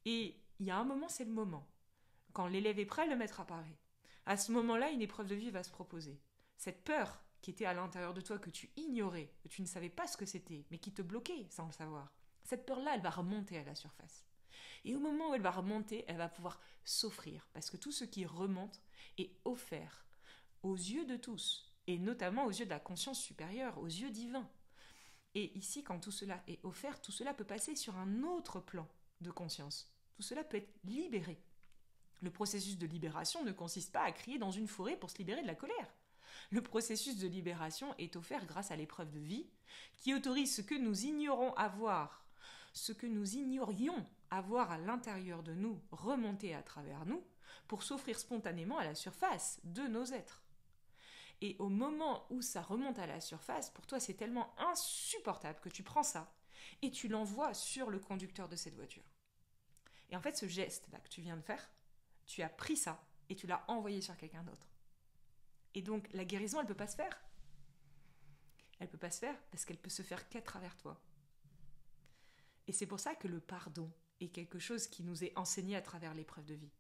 Et il y a un moment, c'est le moment. Quand l'élève est prêt, le maître apparaît. À ce moment-là, une épreuve de vie va se proposer. Cette peur qui était à l'intérieur de toi, que tu ignorais, que tu ne savais pas ce que c'était, mais qui te bloquait sans le savoir. Cette peur-là, elle va remonter à la surface. Et au moment où elle va remonter, elle va pouvoir s'offrir, parce que tout ce qui remonte est offert aux yeux de tous, et notamment aux yeux de la conscience supérieure, aux yeux divins. Et ici, quand tout cela est offert, tout cela peut passer sur un autre plan de conscience. Tout cela peut être libéré. Le processus de libération ne consiste pas à crier dans une forêt pour se libérer de la colère. Le processus de libération est offert grâce à l'épreuve de vie qui autorise ce que nous ignorons avoir, ce que nous ignorions avoir à l'intérieur de nous, remonter à travers nous, pour s'offrir spontanément à la surface de nos êtres. Et au moment où ça remonte à la surface, pour toi c'est tellement insupportable que tu prends ça et tu l'envoies sur le conducteur de cette voiture. Et en fait ce geste-là que tu viens de faire, tu as pris ça et tu l'as envoyé sur quelqu'un d'autre. Et donc, la guérison, elle ne peut pas se faire. Elle ne peut pas se faire parce qu'elle peut se faire qu'à travers toi. Et c'est pour ça que le pardon est quelque chose qui nous est enseigné à travers l'épreuve de vie.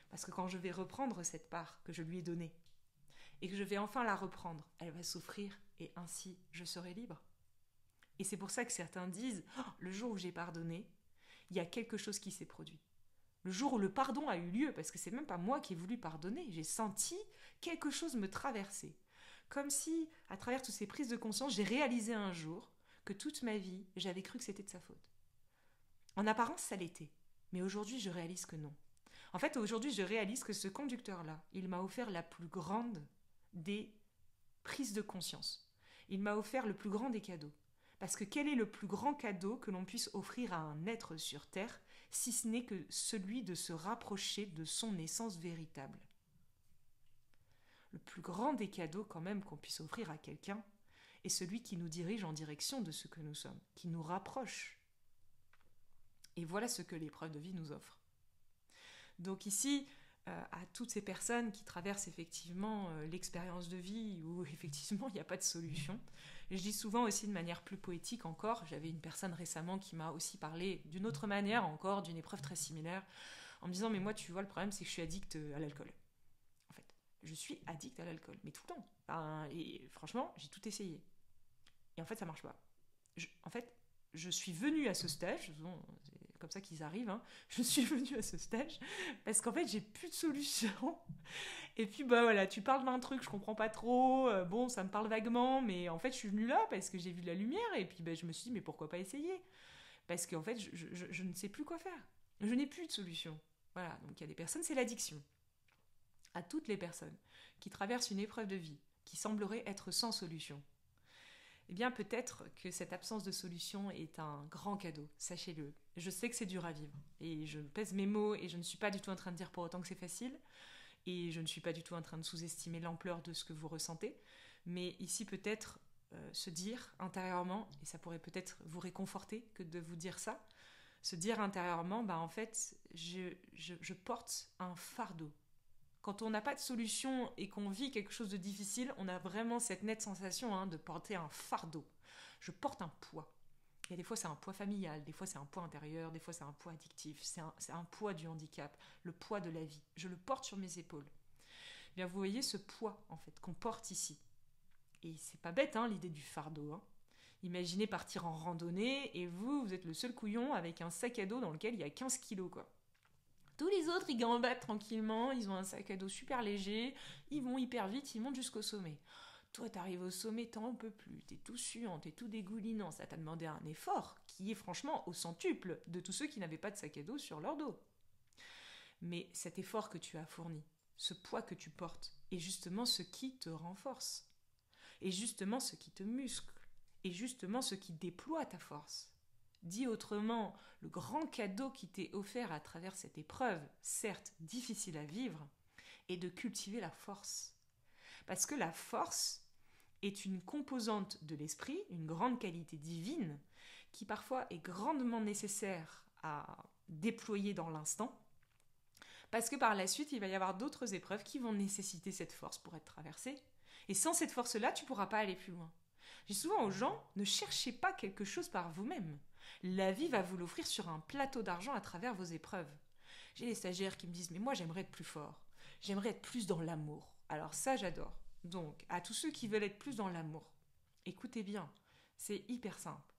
Parce que quand je vais reprendre cette part que je lui ai donnée, et que je vais enfin la reprendre, elle va s'offrir et ainsi je serai libre. Et c'est pour ça que certains disent oh, le jour où j'ai pardonné, il y a quelque chose qui s'est produit. Le jour où le pardon a eu lieu, parce que c'est même pas moi qui ai voulu pardonner, j'ai senti quelque chose me traverser. Comme si, à travers toutes ces prises de conscience, j'ai réalisé un jour que toute ma vie, j'avais cru que c'était de sa faute. En apparence, ça l'était. Mais aujourd'hui, je réalise que non. En fait, aujourd'hui, je réalise que ce conducteur-là, il m'a offert la plus grande des prises de conscience. Il m'a offert le plus grand des cadeaux. Parce que quel est le plus grand cadeau que l'on puisse offrir à un être sur Terre, si ce n'est que celui de se rapprocher de son essence véritable? Le plus grand des cadeaux quand même qu'on puisse offrir à quelqu'un est celui qui nous dirige en direction de ce que nous sommes, qui nous rapproche. Et voilà ce que l'épreuve de vie nous offre. Donc ici, à toutes ces personnes qui traversent effectivement l'expérience de vie où effectivement il n'y a pas de solution, je dis souvent aussi de manière plus poétique encore, j'avais une personne récemment qui m'a aussi parlé d'une autre manière encore, d'une épreuve très similaire, en me disant mais moi tu vois le problème c'est que je suis addict à l'alcool. En fait, je suis addict à l'alcool, mais tout le temps. Et franchement, j'ai tout essayé. Et en fait ça marche pas. Je suis venue à ce stage, bon, c'est comme ça qu'ils arrivent, hein. Je suis venue à ce stage parce qu'en fait j'ai plus de solution. Et puis bah voilà, tu parles d'un truc, je comprends pas trop, bon ça me parle vaguement, mais en fait je suis venue là parce que j'ai vu de la lumière et puis bah, je me suis dit mais pourquoi pas essayer? Parce qu'en fait je ne sais plus quoi faire. Je n'ai plus de solution. Voilà, donc il y a des personnes, c'est l'addiction. À toutes les personnes qui traversent une épreuve de vie qui semblerait être sans solution, eh bien peut-être que cette absence de solution est un grand cadeau, sachez-le. Je sais que c'est dur à vivre, et je pèse mes mots, et je ne suis pas du tout en train de dire pour autant que c'est facile, et je ne suis pas du tout en train de sous-estimer l'ampleur de ce que vous ressentez, mais ici peut-être se dire intérieurement, et ça pourrait peut-être vous réconforter que de vous dire ça, se dire intérieurement, bah en fait, je porte un fardeau. Quand on n'a pas de solution et qu'on vit quelque chose de difficile, on a vraiment cette nette sensation de porter un fardeau. Je porte un poids. Et des fois, c'est un poids familial, des fois, c'est un poids intérieur, des fois, c'est un poids addictif, c'est un poids du handicap, le poids de la vie. Je le porte sur mes épaules. Eh bien, vous voyez ce poids, en fait, qu'on porte ici. Et c'est pas bête, l'idée du fardeau. Imaginez partir en randonnée et vous êtes le seul couillon avec un sac à dos dans lequel il y a 15 kilos, quoi. Tous les autres, ils gambadent tranquillement, ils ont un sac à dos super léger, ils vont hyper vite, ils montent jusqu'au sommet. Toi, t'arrives au sommet, t'en peux plus, t'es tout suant, t'es tout dégoulinant, ça t'a demandé un effort qui est franchement au centuple de tous ceux qui n'avaient pas de sac à dos sur leur dos. Mais cet effort que tu as fourni, ce poids que tu portes, est justement ce qui te renforce, est justement ce qui te muscle, est justement ce qui déploie ta force. Dit autrement, le grand cadeau qui t'est offert à travers cette épreuve, certes difficile à vivre, est de cultiver la force. Parce que la force est une composante de l'esprit, une grande qualité divine, qui parfois est grandement nécessaire à déployer dans l'instant, parce que par la suite, il va y avoir d'autres épreuves qui vont nécessiter cette force pour être traversée. Et sans cette force-là, tu ne pourras pas aller plus loin. Je dis souvent aux gens, ne cherchez pas quelque chose par vous-même. La vie va vous l'offrir sur un plateau d'argent à travers vos épreuves. J'ai des stagiaires qui me disent « mais moi j'aimerais être plus fort, j'aimerais être plus dans l'amour ». Alors ça j'adore. Donc à tous ceux qui veulent être plus dans l'amour, écoutez bien, c'est hyper simple.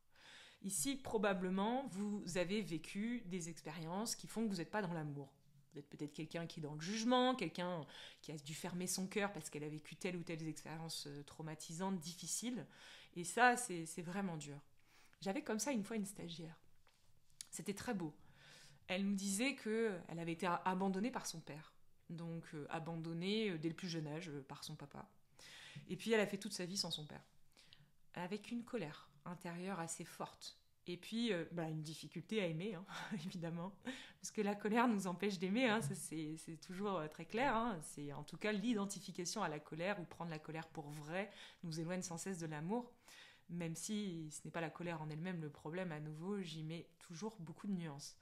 Ici probablement vous avez vécu des expériences qui font que vous n'êtes pas dans l'amour. Vous êtes peut-être quelqu'un qui est dans le jugement, quelqu'un qui a dû fermer son cœur parce qu'elle a vécu telle ou telle expérience traumatisante, difficile. Et ça c'est vraiment dur. J'avais comme ça une fois une stagiaire. C'était très beau. Elle me disait qu'elle avait été abandonnée par son père. Donc abandonnée dès le plus jeune âge par son papa. Et puis elle a fait toute sa vie sans son père. Avec une colère intérieure assez forte. Et puis une difficulté à aimer, évidemment. Parce que la colère nous empêche d'aimer, ça, c'est toujours très clair. C'est en tout cas l'identification à la colère ou prendre la colère pour vrai nous éloigne sans cesse de l'amour. Même si ce n'est pas la colère en elle-même le problème, à nouveau, j'y mets toujours beaucoup de nuances.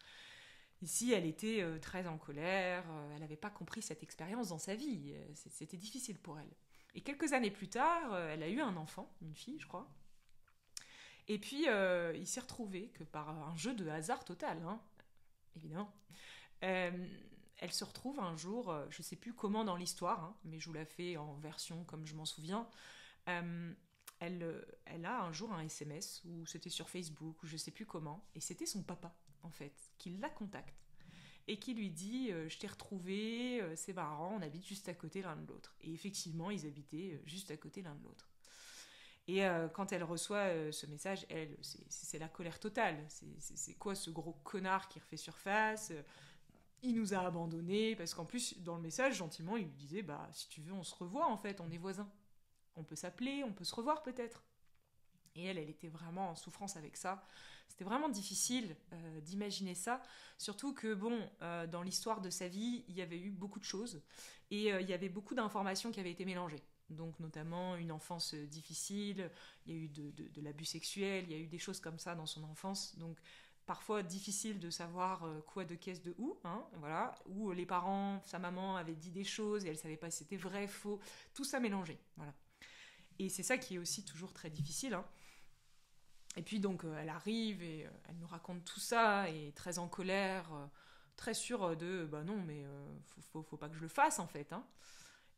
Ici, elle était très en colère, elle n'avait pas compris cette expérience dans sa vie, c'était difficile pour elle. Et quelques années plus tard, elle a eu un enfant, une fille, je crois. Et puis, il s'est retrouvé que par un jeu de hasard total, évidemment, elle se retrouve un jour, je ne sais plus comment dans l'histoire, mais je vous la fais en version comme je m'en souviens, elle a un jour un SMS, ou c'était sur Facebook, ou je sais plus comment, et c'était son papa, en fait, qui la contacte, et qui lui dit je t'ai retrouvé, c'est marrant, on habite juste à côté l'un de l'autre. Et effectivement, ils habitaient juste à côté l'un de l'autre. Et quand elle reçoit ce message, elle, c'est la colère totale. C'est quoi ce gros connard qui refait surface, il nous a abandonnés, parce qu'en plus, dans le message, gentiment, il lui disait bah, si tu veux, on se revoit en fait, on est voisins. On peut s'appeler, on peut se revoir peut-être. Et elle était vraiment en souffrance avec ça. C'était vraiment difficile d'imaginer ça. Surtout que, bon, dans l'histoire de sa vie, il y avait eu beaucoup de choses. Et il y avait beaucoup d'informations qui avaient été mélangées. Donc, notamment une enfance difficile, il y a eu de l'abus sexuel, il y a eu des choses comme ça dans son enfance. Donc, parfois difficile de savoir quoi de qu'est-ce de où. Hein, voilà. Où les parents, sa maman avait dit des choses et elle ne savait pas si c'était vrai, faux. Tout ça mélangé. Voilà. Et c'est ça qui est aussi toujours très difficile. Hein. Et puis donc elle arrive et elle nous raconte tout ça, et très en colère, très sûre de bah non mais faut pas que je le fasse en fait. Hein.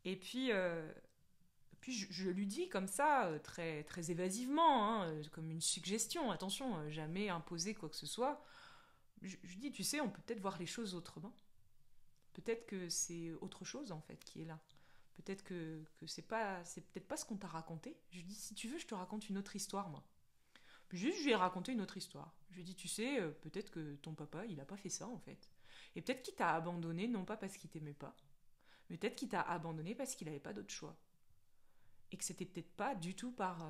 Et puis je lui dis comme ça, très, très évasivement, hein, comme une suggestion, attention, jamais imposer quoi que ce soit. Je dis tu sais, on peut peut-être voir les choses autrement. Peut-être que c'est autre chose en fait qui est là. Peut-être que c'est peut-être pas ce qu'on t'a raconté. Je lui dis si tu veux je te raconte une autre histoire moi. Juste, je lui ai raconté une autre histoire. Je lui ai dit, tu sais, peut-être que ton papa, il a pas fait ça, en fait. Et peut-être qu'il t'a abandonné, non pas parce qu'il t'aimait pas, mais peut-être qu'il t'a abandonné parce qu'il avait pas d'autre choix. Et que c'était peut-être pas du tout par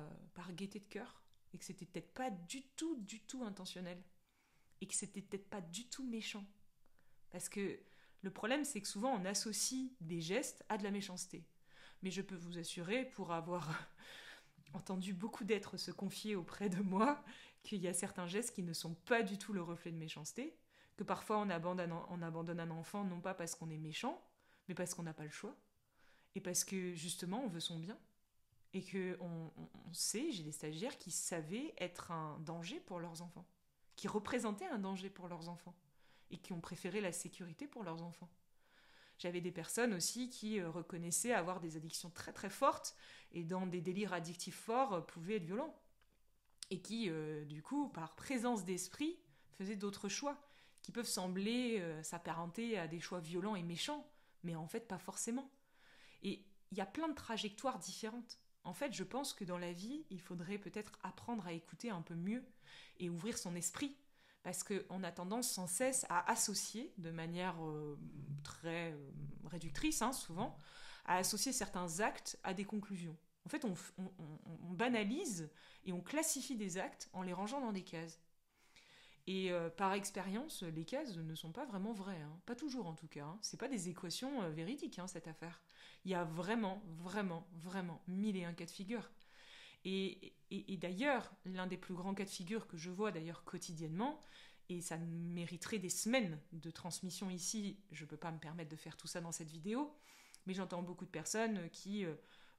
gaieté de cœur. Et que c'était peut-être pas du tout intentionnel. Et que c'était peut-être pas du tout méchant. Parce que le problème, c'est que souvent, on associe des gestes à de la méchanceté. Mais je peux vous assurer, pour avoir entendu beaucoup d'êtres se confier auprès de moi, qu'il y a certains gestes qui ne sont pas du tout le reflet de méchanceté, que parfois on abandonne un enfant non pas parce qu'on est méchant, mais parce qu'on n'a pas le choix, et parce que justement on veut son bien, et que on sait, j'ai des stagiaires qui savaient être un danger pour leurs enfants, qui représentaient un danger pour leurs enfants, et qui ont préféré la sécurité pour leurs enfants. J'avais des personnes aussi qui reconnaissaient avoir des addictions très très fortes et dans des délires addictifs forts pouvaient être violents. Et qui, du coup, par présence d'esprit, faisaient d'autres choix qui peuvent sembler s'apparenter à des choix violents et méchants, mais en fait pas forcément. Et il y a plein de trajectoires différentes. En fait, je pense que dans la vie, il faudrait peut-être apprendre à écouter un peu mieux et ouvrir son esprit, parce qu'on a tendance sans cesse à associer, de manière très réductrice, hein, souvent, à associer certains actes à des conclusions. En fait, on banalise et on classifie des actes en les rangeant dans des cases. Et par expérience, les cases ne sont pas vraiment vraies, hein. Pas toujours en tout cas. Hein. C'est pas des équations véridiques, hein, cette affaire. Il y a vraiment, vraiment, vraiment mille et un cas de figure. Et d'ailleurs, l'un des plus grands cas de figure que je vois d'ailleurs quotidiennement, et ça mériterait des semaines de transmission ici, je ne peux pas me permettre de faire tout ça dans cette vidéo, mais j'entends beaucoup de personnes qui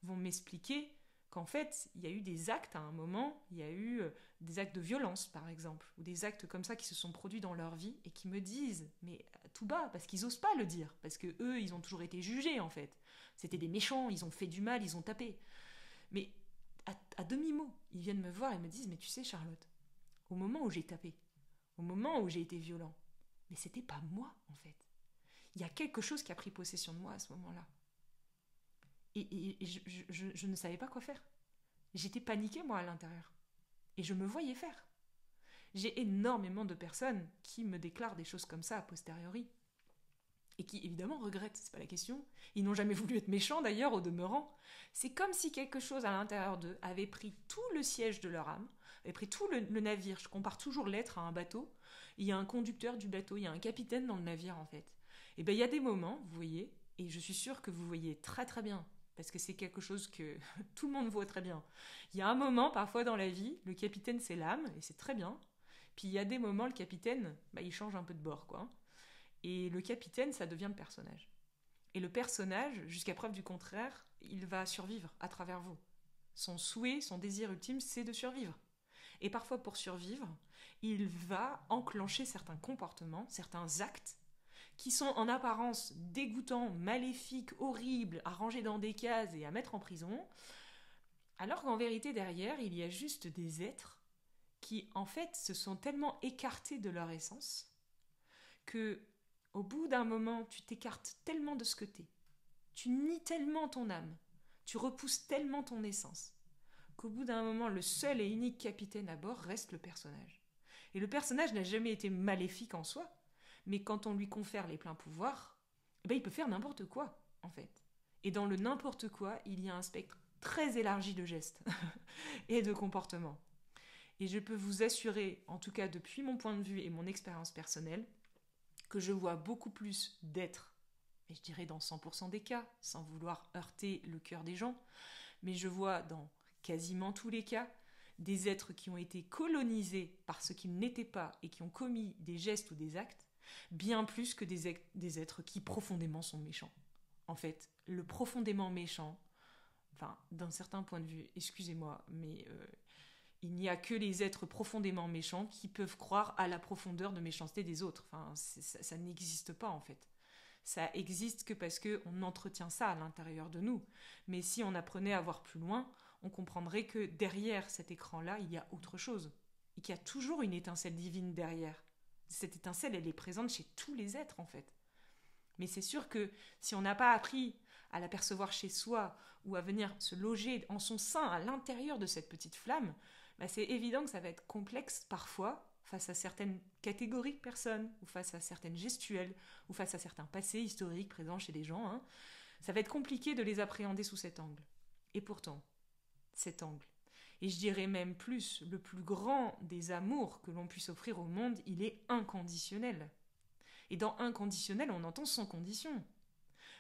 vont m'expliquer qu'en fait, il y a eu des actes à un moment, il y a eu des actes de violence par exemple, ou des actes comme ça qui se sont produits dans leur vie et qui me disent, mais tout bas, parce qu'ils n'osent pas le dire, parce que eux, ils ont toujours été jugés en fait. C'était des méchants, ils ont fait du mal, ils ont tapé. Mais à demi-mot, ils viennent me voir et me disent, mais tu sais Charlotte, au moment où j'ai tapé, au moment où j'ai été violent, mais c'était pas moi en fait. Il y a quelque chose qui a pris possession de moi à ce moment-là. Et je ne savais pas quoi faire. J'étais paniquée moi à l'intérieur. Et je me voyais faire. J'ai énormément de personnes qui me déclarent des choses comme ça a posteriori. Et qui évidemment regrettent, c'est pas la question. Ils n'ont jamais voulu être méchants d'ailleurs au demeurant. C'est comme si quelque chose à l'intérieur d'eux avait pris tout le siège de leur âme, avait pris tout le navire. Je compare toujours l'être à un bateau. Il y a un conducteur du bateau, il y a un capitaine dans le navire en fait. Et bien il y a des moments, vous voyez, et je suis sûre que vous voyez très très bien, parce que c'est quelque chose que tout le monde voit très bien. Il y a un moment parfois dans la vie, le capitaine c'est l'âme, et c'est très bien. Puis il y a des moments, le capitaine, il change un peu de bord quoi. Et le capitaine, ça devient le personnage. Et le personnage, jusqu'à preuve du contraire, il va survivre à travers vous. Son souhait, son désir ultime, c'est de survivre. Et parfois, pour survivre, il va enclencher certains comportements, certains actes, qui sont en apparence dégoûtants, maléfiques, horribles, à ranger dans des cases et à mettre en prison, Alors qu'en vérité, derrière, il y a juste des êtres qui, en fait, se sont tellement écartés de leur essence que, au bout d'un moment, tu t'écartes tellement de ce que t'es, tu nies tellement ton âme, tu repousses tellement ton essence, qu'au bout d'un moment, le seul et unique capitaine à bord reste le personnage. Et le personnage n'a jamais été maléfique en soi, mais quand on lui confère les pleins pouvoirs, il peut faire n'importe quoi, en fait. Et dans le n'importe quoi, il y a un spectre très élargi de gestes et de comportements. Et je peux vous assurer, en tout cas depuis mon point de vue et mon expérience personnelle, que je vois beaucoup plus d'êtres, et je dirais dans 100% des cas, sans vouloir heurter le cœur des gens, mais je vois dans quasiment tous les cas des êtres qui ont été colonisés par ce qu'ils n'étaient pas et qui ont commis des gestes ou des actes, bien plus que des êtres qui profondément sont méchants. En fait, le profondément méchant, enfin, d'un certain point de vue, excusez-moi, mais il n'y a que les êtres profondément méchants qui peuvent croire à la profondeur de méchanceté des autres. Enfin, ça n'existe pas en fait. Ça existe que parce qu'on entretient ça à l'intérieur de nous. Mais si on apprenait à voir plus loin, on comprendrait que derrière cet écran-là, il y a autre chose. Et qu'il y a toujours une étincelle divine derrière. Cette étincelle, elle est présente chez tous les êtres en fait. Mais c'est sûr que si on n'a pas appris à l'apercevoir chez soi ou à venir se loger en son sein à l'intérieur de cette petite flamme, c'est évident que ça va être complexe parfois face à certaines catégories de personnes, ou face à certaines gestuelles, ou face à certains passés historiques présents chez des gens. Ça va être compliqué de les appréhender sous cet angle. Et pourtant, cet angle, et je dirais même plus, le plus grand des amours que l'on puisse offrir au monde, il est inconditionnel. Et dans inconditionnel, on entend sans condition.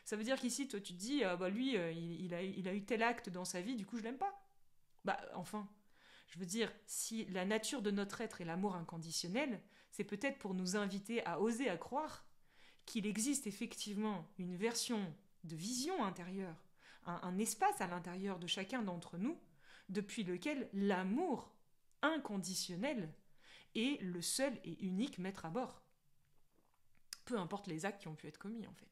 Ça veut dire qu'ici, toi, tu te dis, lui, il a eu tel acte dans sa vie, du coup, je l'aime pas. Enfin, je veux dire, si la nature de notre être est l'amour inconditionnel, c'est peut-être pour nous inviter à oser à croire qu'il existe effectivement une version de vision intérieure, un espace à l'intérieur de chacun d'entre nous, depuis lequel l'amour inconditionnel est le seul et unique maître à bord. Peu importe les actes qui ont pu être commis, en fait.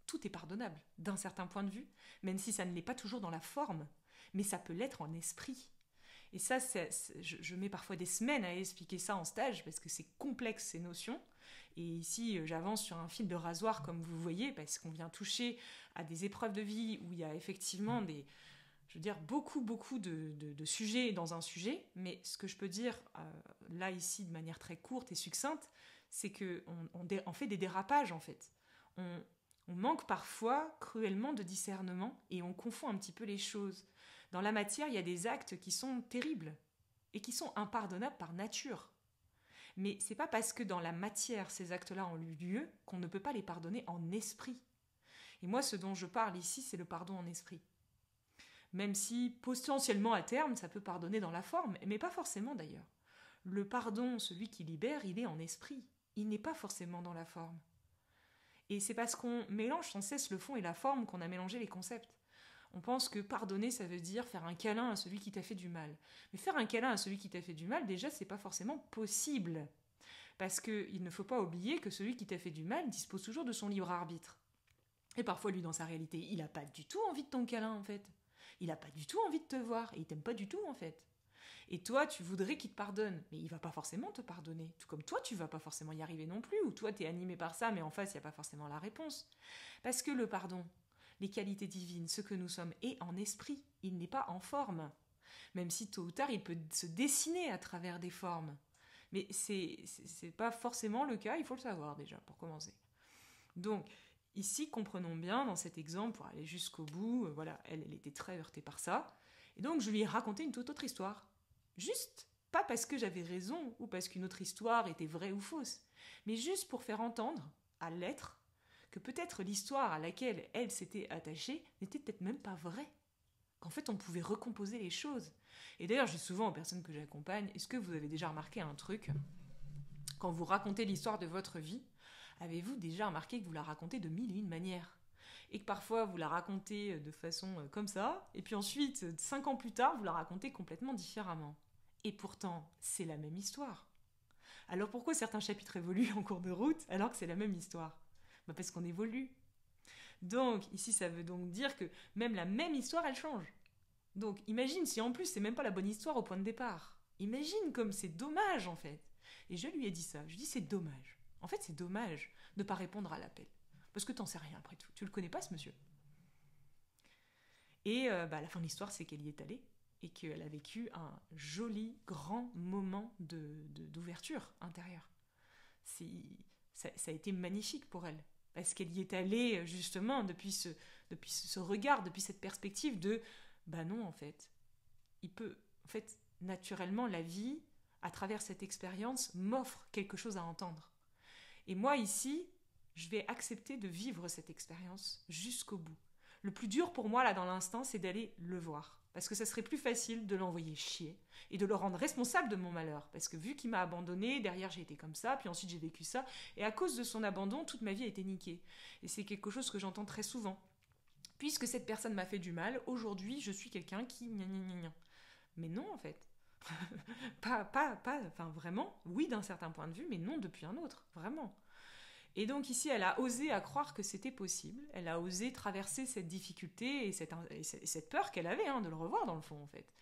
Tout est pardonnable, d'un certain point de vue, même si ça ne l'est pas toujours dans la forme, mais ça peut l'être en esprit. Et ça, je mets parfois des semaines à expliquer ça en stage, parce que c'est complexe ces notions. Et ici, j'avance sur un fil de rasoir, comme vous voyez, parce qu'on vient toucher à des épreuves de vie où il y a effectivement beaucoup de sujets dans un sujet. Mais ce que je peux dire, là, ici, de manière très courte et succincte, c'est qu'on fait des dérapages, en fait. On manque parfois cruellement de discernement et on confond un petit peu les choses. Dans la matière, il y a des actes qui sont terribles et qui sont impardonnables par nature. Mais c'est pas parce que dans la matière, ces actes-là ont eu lieu qu'on ne peut pas les pardonner en esprit. Et moi, ce dont je parle ici, c'est le pardon en esprit. Même si, potentiellement à terme, ça peut pardonner dans la forme, mais pas forcément d'ailleurs. Le pardon, celui qui libère, il est en esprit. Il n'est pas forcément dans la forme. Et c'est parce qu'on mélange sans cesse le fond et la forme qu'on a mélangé les concepts. On pense que pardonner, ça veut dire faire un câlin à celui qui t'a fait du mal. Mais faire un câlin à celui qui t'a fait du mal, déjà, c'est pas forcément possible. Parce qu'il ne faut pas oublier que celui qui t'a fait du mal dispose toujours de son libre arbitre. Et parfois, lui, dans sa réalité, il n'a pas du tout envie de ton câlin, en fait. Il n'a pas du tout envie de te voir, et il t'aime pas du tout, en fait. Et toi, tu voudrais qu'il te pardonne, mais il va pas forcément te pardonner. Tout comme toi, tu vas pas forcément y arriver non plus, ou toi, t'es animé par ça, mais en face, il n'y a pas forcément la réponse. Parce que le pardon, les qualités divines, ce que nous sommes, est en esprit, il n'est pas en forme. Même si tôt ou tard, il peut se dessiner à travers des formes. Mais c'est pas forcément le cas, il faut le savoir déjà, pour commencer. Donc, ici, comprenons bien, dans cet exemple, pour aller jusqu'au bout, elle était très heurtée par ça. Et donc, je lui ai raconté une toute autre histoire. Juste, pas parce que j'avais raison, ou parce qu'une autre histoire était vraie ou fausse, mais juste pour faire entendre, à l'être, que peut-être l'histoire à laquelle elle s'était attachée n'était peut-être même pas vraie. Qu'en fait, on pouvait recomposer les choses. Et d'ailleurs, je dis souvent aux personnes que j'accompagne, est-ce que vous avez déjà remarqué un truc? Quand vous racontez l'histoire de votre vie, avez-vous déjà remarqué que vous la racontez de mille et une manières? Et que parfois, vous la racontez de façon comme ça, et puis ensuite, 5 ans plus tard, vous la racontez complètement différemment. Et pourtant, c'est la même histoire. Alors pourquoi certains chapitres évoluent en cours de route alors que c'est la même histoire? Parce qu'on évolue. Donc, ici, ça veut donc dire que même la même histoire, elle change. Donc imagine si en plus c'est même pas la bonne histoire au point de départ. Imagine comme c'est dommage en fait. Et je lui ai dit ça, je lui ai dit c'est dommage. En fait c'est dommage de pas répondre à l'appel. Parce que t'en sais rien après tout. Tu le connais pas ce monsieur. Et la fin de l'histoire c'est qu'elle y est allée et qu'elle a vécu un joli grand moment d'ouverture intérieure. Ça a été magnifique pour elle. Parce qu'elle y est allée justement depuis ce regard, depuis cette perspective de bah non en fait, en fait naturellement la vie à travers cette expérience m'offre quelque chose à entendre. Et moi ici, je vais accepter de vivre cette expérience jusqu'au bout. Le plus dur pour moi là dans l'instant, c'est d'aller le voir. Parce que ça serait plus facile de l'envoyer chier et de le rendre responsable de mon malheur. Parce que vu qu'il m'a abandonné, derrière j'ai été comme ça, puis ensuite j'ai vécu ça. Et à cause de son abandon, toute ma vie a été niquée. Et c'est quelque chose que j'entends très souvent. Puisque cette personne m'a fait du mal, aujourd'hui je suis quelqu'un qui... Mais non en fait. Enfin vraiment, oui d'un certain point de vue, mais non depuis un autre, vraiment. Et donc ici, elle a osé à croire que c'était possible. Elle a osé traverser cette difficulté et cette peur qu'elle avait de le revoir dans le fond, en fait.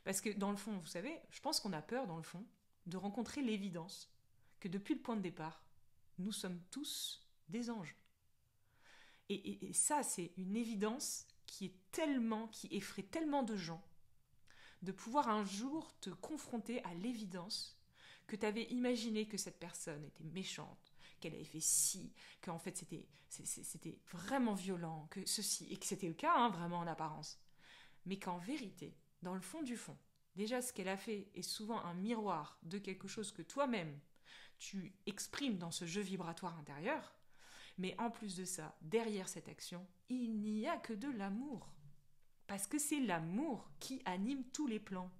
Parce que dans le fond, vous savez, je pense qu'on a peur dans le fond de rencontrer l'évidence que depuis le point de départ, nous sommes tous des anges. Et ça, c'est une évidence qui effraie tellement de gens, de pouvoir un jour te confronter à l'évidence que tu avais imaginé que cette personne était méchante, qu'elle avait fait ci, qu'en fait c'était vraiment violent, que ceci, et que c'était le cas, vraiment en apparence. Mais qu'en vérité, dans le fond du fond, déjà ce qu'elle a fait est souvent un miroir de quelque chose que toi-même tu exprimes dans ce jeu vibratoire intérieur, mais en plus de ça, derrière cette action, il n'y a que de l'amour. Parce que c'est l'amour qui anime tous les plans.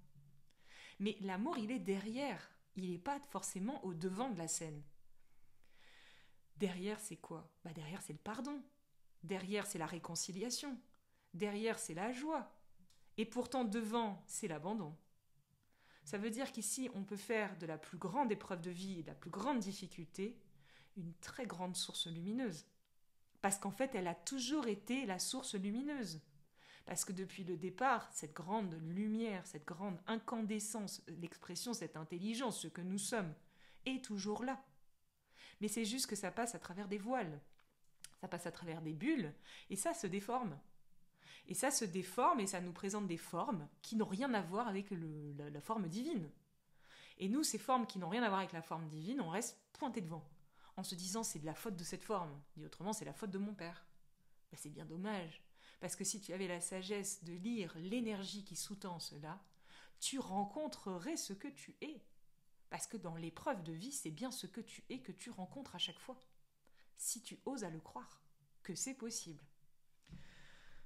Mais l'amour, il est derrière, il n'est pas forcément au devant de la scène. Derrière, c'est quoi ? Derrière, c'est le pardon. Derrière, c'est la réconciliation. Derrière, c'est la joie. Et pourtant, devant, c'est l'abandon. Ça veut dire qu'ici, on peut faire de la plus grande épreuve de vie et de la plus grande difficulté une très grande source lumineuse. Parce qu'en fait, elle a toujours été la source lumineuse. Parce que depuis le départ, cette grande lumière, cette grande incandescence, l'expression, cette intelligence, ce que nous sommes, est toujours là. Mais c'est juste que ça passe à travers des voiles, ça passe à travers des bulles, et ça se déforme. Et ça se déforme et ça nous présente des formes qui n'ont rien à voir avec la forme divine. Et nous, ces formes qui n'ont rien à voir avec la forme divine, on reste pointé devant, en se disant c'est de la faute de cette forme, dit autrement c'est la faute de mon père. C'est bien dommage, parce que si tu avais la sagesse de lire l'énergie qui sous-tend cela, tu rencontrerais ce que tu es. Parce que dans l'épreuve de vie, c'est bien ce que tu es que tu rencontres à chaque fois. Si tu oses à le croire, que c'est possible.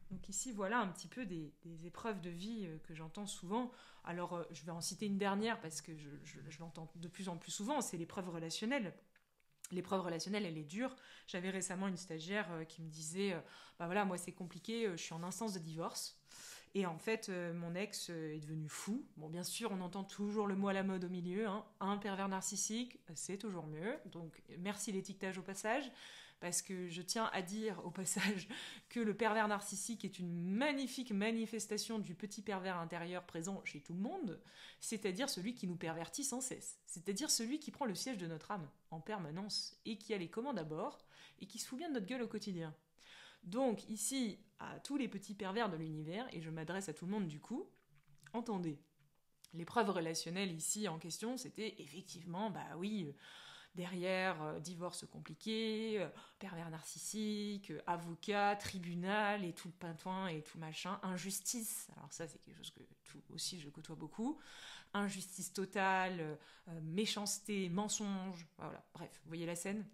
Donc ici, voilà un petit peu des épreuves de vie que j'entends souvent. Alors, je vais en citer une dernière parce que je l'entends de plus en plus souvent, c'est l'épreuve relationnelle. L'épreuve relationnelle, elle est dure. J'avais récemment une stagiaire qui me disait voilà, moi c'est compliqué, je suis en instance de divorce. Et en fait, mon ex est devenu fou. Bon, bien sûr, on entend toujours le mot à la mode au milieu. Un pervers narcissique, c'est toujours mieux. Donc, merci l'étiquetage au passage. Parce que je tiens à dire au passage que le pervers narcissique est une magnifique manifestation du petit pervers intérieur présent chez tout le monde, c'est-à-dire celui qui nous pervertit sans cesse, c'est-à-dire celui qui prend le siège de notre âme en permanence et qui a les commandes à bord et qui se fout bien de notre gueule au quotidien. Donc ici, à tous les petits pervers de l'univers, et je m'adresse à tout le monde du coup, entendez, l'épreuve relationnelle ici en question, c'était effectivement, derrière, divorce compliqué, pervers narcissique, avocat, tribunal et tout le pintouin et tout machin, injustice, alors ça c'est quelque chose que aussi je côtoie beaucoup, injustice totale, méchanceté, mensonge, voilà, bref, vous voyez la scène ?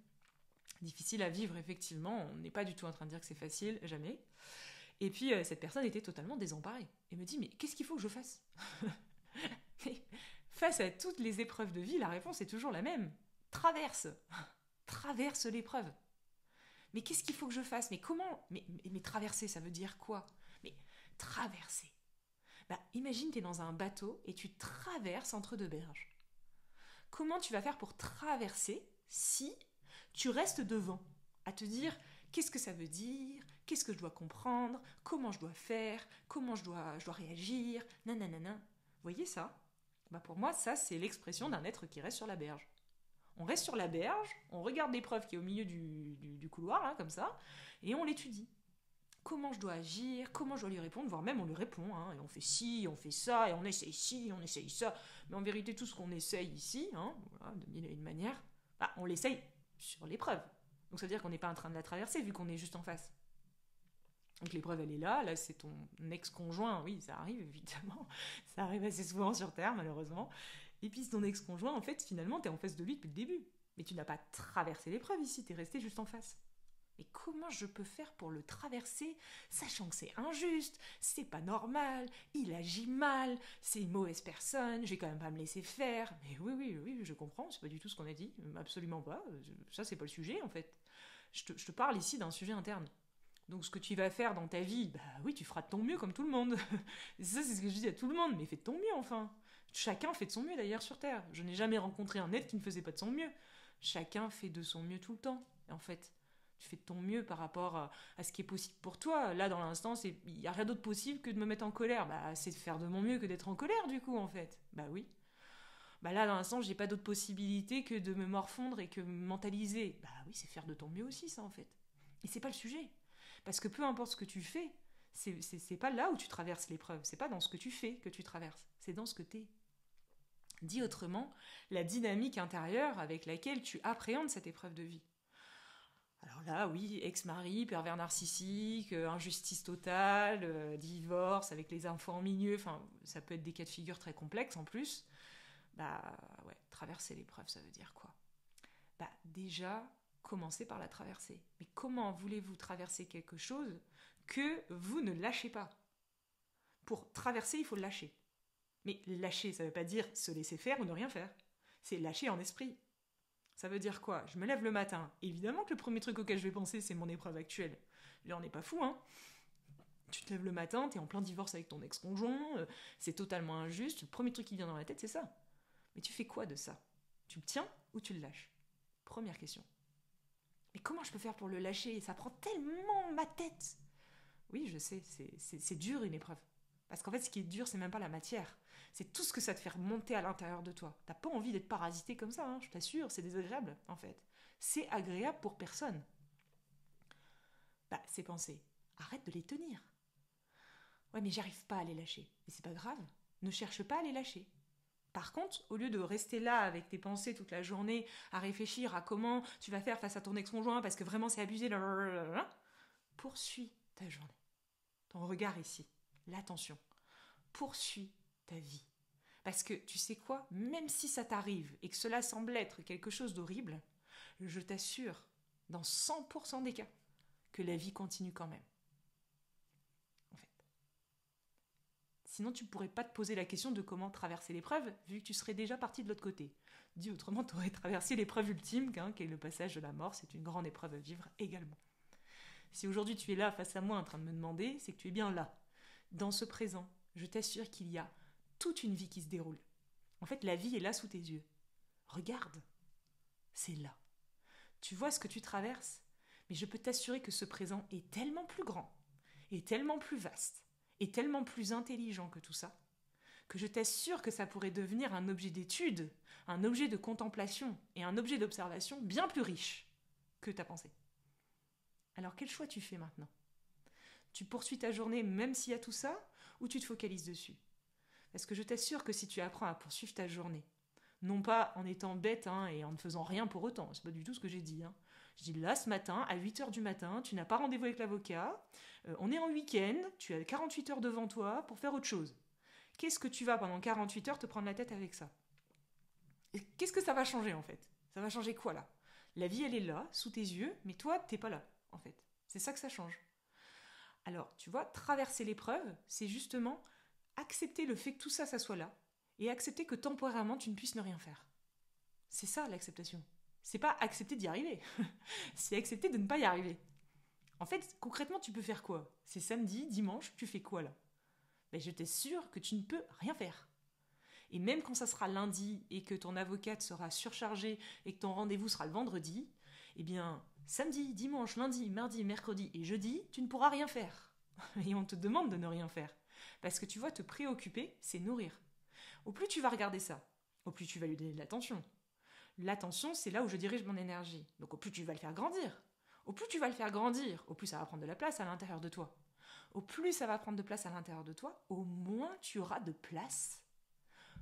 Difficile à vivre effectivement, on n'est pas du tout en train de dire que c'est facile, jamais. Et puis cette personne était totalement désemparée et me dit mais qu'est-ce qu'il faut que je fasse ? Face à toutes les épreuves de vie, la réponse est toujours la même. Traverse l'épreuve. Mais qu'est-ce qu'il faut que je fasse ? Mais comment ? Mais traverser, ça veut dire quoi ? Mais traverser. Imagine, tu es dans un bateau et tu traverses entre deux berges. Comment tu vas faire pour traverser si tu restes devant, à te dire Qu'est-ce que ça veut dire? Qu'est-ce que je dois comprendre? Comment je dois faire? Comment je dois réagir? Nanana. Vous voyez ça? Pour moi, ça, c'est l'expression d'un être qui reste sur la berge. On reste sur la berge, on regarde l'épreuve qui est au milieu du couloir, là, comme ça, et on l'étudie. Comment je dois agir, comment je dois lui répondre, voire même on lui répond, et on fait ci, on fait ça, et on essaye ci, on essaye ça. Mais en vérité, tout ce qu'on essaye ici, voilà, de mille et une manières, on l'essaye sur l'épreuve. Donc ça veut dire qu'on n'est pas en train de la traverser, vu qu'on est juste en face. Donc l'épreuve, elle est là c'est ton ex-conjoint, oui, ça arrive évidemment, ça arrive assez souvent sur Terre, malheureusement. Et puis ton ex-conjoint, en fait, finalement, t'es en face de lui depuis le début. Mais tu n'as pas traversé l'épreuve ici, t'es resté juste en face. Mais comment je peux faire pour le traverser, sachant que c'est injuste, c'est pas normal, il agit mal, c'est une mauvaise personne, je vais quand même pas me laisser faire. Mais oui, je comprends, c'est pas du tout ce qu'on a dit, absolument pas, ça c'est pas le sujet en fait. Je te parle ici d'un sujet interne. Donc ce que tu vas faire dans ta vie, oui, tu feras de ton mieux comme tout le monde. Ça, c'est ce que je dis à tout le monde, mais fais de ton mieux enfin. Chacun fait de son mieux d'ailleurs sur Terre. Je n'ai jamais rencontré un être qui ne faisait pas de son mieux. Chacun fait de son mieux tout le temps. Et en fait, tu fais de ton mieux par rapport à ce qui est possible pour toi. Là, dans l'instant, il n'y a rien d'autre possible que de me mettre en colère. C'est de faire de mon mieux que d'être en colère, du coup, en fait. Oui. Là, dans l'instant, j'ai pas d'autre possibilité que de me morfondre et que me mentaliser. Oui, c'est faire de ton mieux aussi, ça, en fait. Et c'est pas le sujet. Parce que peu importe ce que tu fais, c'est pas là où tu traverses l'épreuve. C'est pas dans ce que tu fais que tu traverses. C'est dans ce que t'es. Dit autrement, la dynamique intérieure avec laquelle tu appréhendes cette épreuve de vie. Alors là, oui, ex-mari, pervers narcissique, injustice totale, divorce avec les enfants au milieu, enfin, ça peut être des cas de figure très complexes en plus. Ouais, traverser l'épreuve, ça veut dire quoi? Déjà, commencez par la traverser. Mais comment voulez-vous traverser quelque chose que vous ne lâchez pas? Pour traverser, il faut le lâcher. Mais lâcher, ça ne veut pas dire se laisser faire ou ne rien faire. C'est lâcher en esprit. Ça veut dire quoi? Je me lève le matin. Évidemment que le premier truc auquel je vais penser, c'est mon épreuve actuelle. Là, on n'est pas fou, hein? Tu te lèves le matin, t'es en plein divorce avec ton ex-conjoint, c'est totalement injuste, le premier truc qui vient dans la tête, c'est ça. Mais tu fais quoi de ça? Tu le tiens ou tu le lâches? Première question. Mais comment je peux faire pour le lâcher? Ça prend tellement ma tête. Oui, je sais, c'est dur une épreuve. Parce qu'en fait, ce qui est dur, c'est même pas la matière. C'est tout ce que ça te fait remonter à l'intérieur de toi. T'as pas envie d'être parasité comme ça, je t'assure, c'est désagréable, en fait. C'est agréable pour personne. Ces pensées, arrête de les tenir. Ouais, mais j'arrive pas à les lâcher. Et c'est pas grave, ne cherche pas à les lâcher. Par contre, au lieu de rester là avec tes pensées toute la journée, à réfléchir à comment tu vas faire face à ton ex-conjoint parce que vraiment c'est abusé, poursuis ta journée. Ton regard ici, l'attention. Poursuis ta vie. Parce que tu sais quoi, même si ça t'arrive et que cela semble être quelque chose d'horrible, je t'assure, dans 100% des cas, que la vie continue quand même. En fait. Sinon, tu ne pourrais pas te poser la question de comment traverser l'épreuve, vu que tu serais déjà parti de l'autre côté. Dit autrement, tu aurais traversé l'épreuve ultime, qui est le passage de la mort. C'est une grande épreuve à vivre également. Si aujourd'hui tu es là face à moi en train de me demander, c'est que tu es bien là, dans ce présent. Je t'assure qu'il y a toute une vie qui se déroule. En fait, la vie est là sous tes yeux. Regarde, c'est là. Tu vois ce que tu traverses, mais je peux t'assurer que ce présent est tellement plus grand, est tellement plus vaste, est tellement plus intelligent que tout ça, que je t'assure que ça pourrait devenir un objet d'étude, un objet de contemplation et un objet d'observation bien plus riche que ta pensée. Alors quel choix tu fais maintenant? Tu poursuis ta journée même s'il y a tout ça, ou tu te focalises dessus? Parce que je t'assure que si tu apprends à poursuivre ta journée, non pas en étant bête et en ne faisant rien pour autant, c'est pas du tout ce que j'ai dit. Je dis là ce matin, à 8h du matin, tu n'as pas rendez-vous avec l'avocat, on est en week-end, tu as 48 heures devant toi pour faire autre chose. Qu'est-ce que tu vas pendant 48 heures te prendre la tête avec ça? Et qu'est-ce que ça va changer en fait? Ça va changer quoi là? La vie elle est là, sous tes yeux, mais toi t'es pas là en fait. C'est ça que ça change. Alors, tu vois, traverser l'épreuve, c'est justement accepter le fait que tout ça, ça soit là, et accepter que temporairement, tu ne puisses ne rien faire. C'est ça, l'acceptation. C'est pas accepter d'y arriver. C'est accepter de ne pas y arriver. En fait, concrètement, tu peux faire quoi? C'est samedi, dimanche, tu fais quoi là? Je t'assure que tu ne peux rien faire. Et même quand ça sera lundi et que ton avocate sera surchargée et que ton rendez-vous sera le vendredi, Eh bien, samedi, dimanche, lundi, mardi, mercredi et jeudi, tu ne pourras rien faire. Et on te demande de ne rien faire. Parce que tu vois, te préoccuper, c'est nourrir. Au plus tu vas regarder ça, au plus tu vas lui donner de l'attention. L'attention, c'est là où je dirige mon énergie. Donc au plus tu vas le faire grandir. Au plus tu vas le faire grandir, au plus ça va prendre de la place à l'intérieur de toi. Au plus ça va prendre de place à l'intérieur de toi, au moins tu auras de place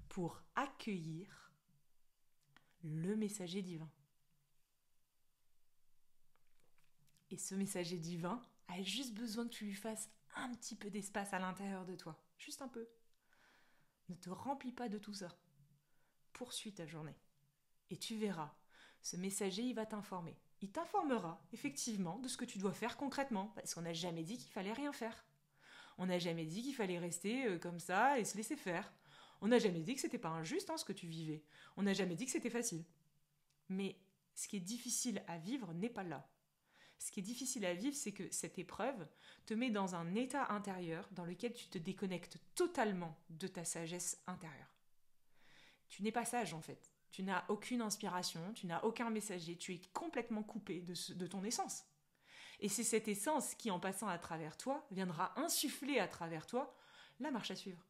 pour accueillir le messager divin. Et ce messager divin a juste besoin que tu lui fasses un petit peu d'espace à l'intérieur de toi. Juste un peu. Ne te remplis pas de tout ça. Poursuis ta journée. Et tu verras, ce messager, il va t'informer. Il t'informera, effectivement, de ce que tu dois faire concrètement. Parce qu'on n'a jamais dit qu'il fallait rien faire. On n'a jamais dit qu'il fallait rester comme ça et se laisser faire. On n'a jamais dit que c'était pas injuste ce que tu vivais. On n'a jamais dit que c'était facile. Mais ce qui est difficile à vivre n'est pas là. Ce qui est difficile à vivre, c'est que cette épreuve te met dans un état intérieur dans lequel tu te déconnectes totalement de ta sagesse intérieure. Tu n'es pas sage en fait. Tu n'as aucune inspiration, tu n'as aucun messager, tu es complètement coupé de ton essence. Et c'est cette essence qui, en passant à travers toi, viendra insuffler à travers toi la marche à suivre.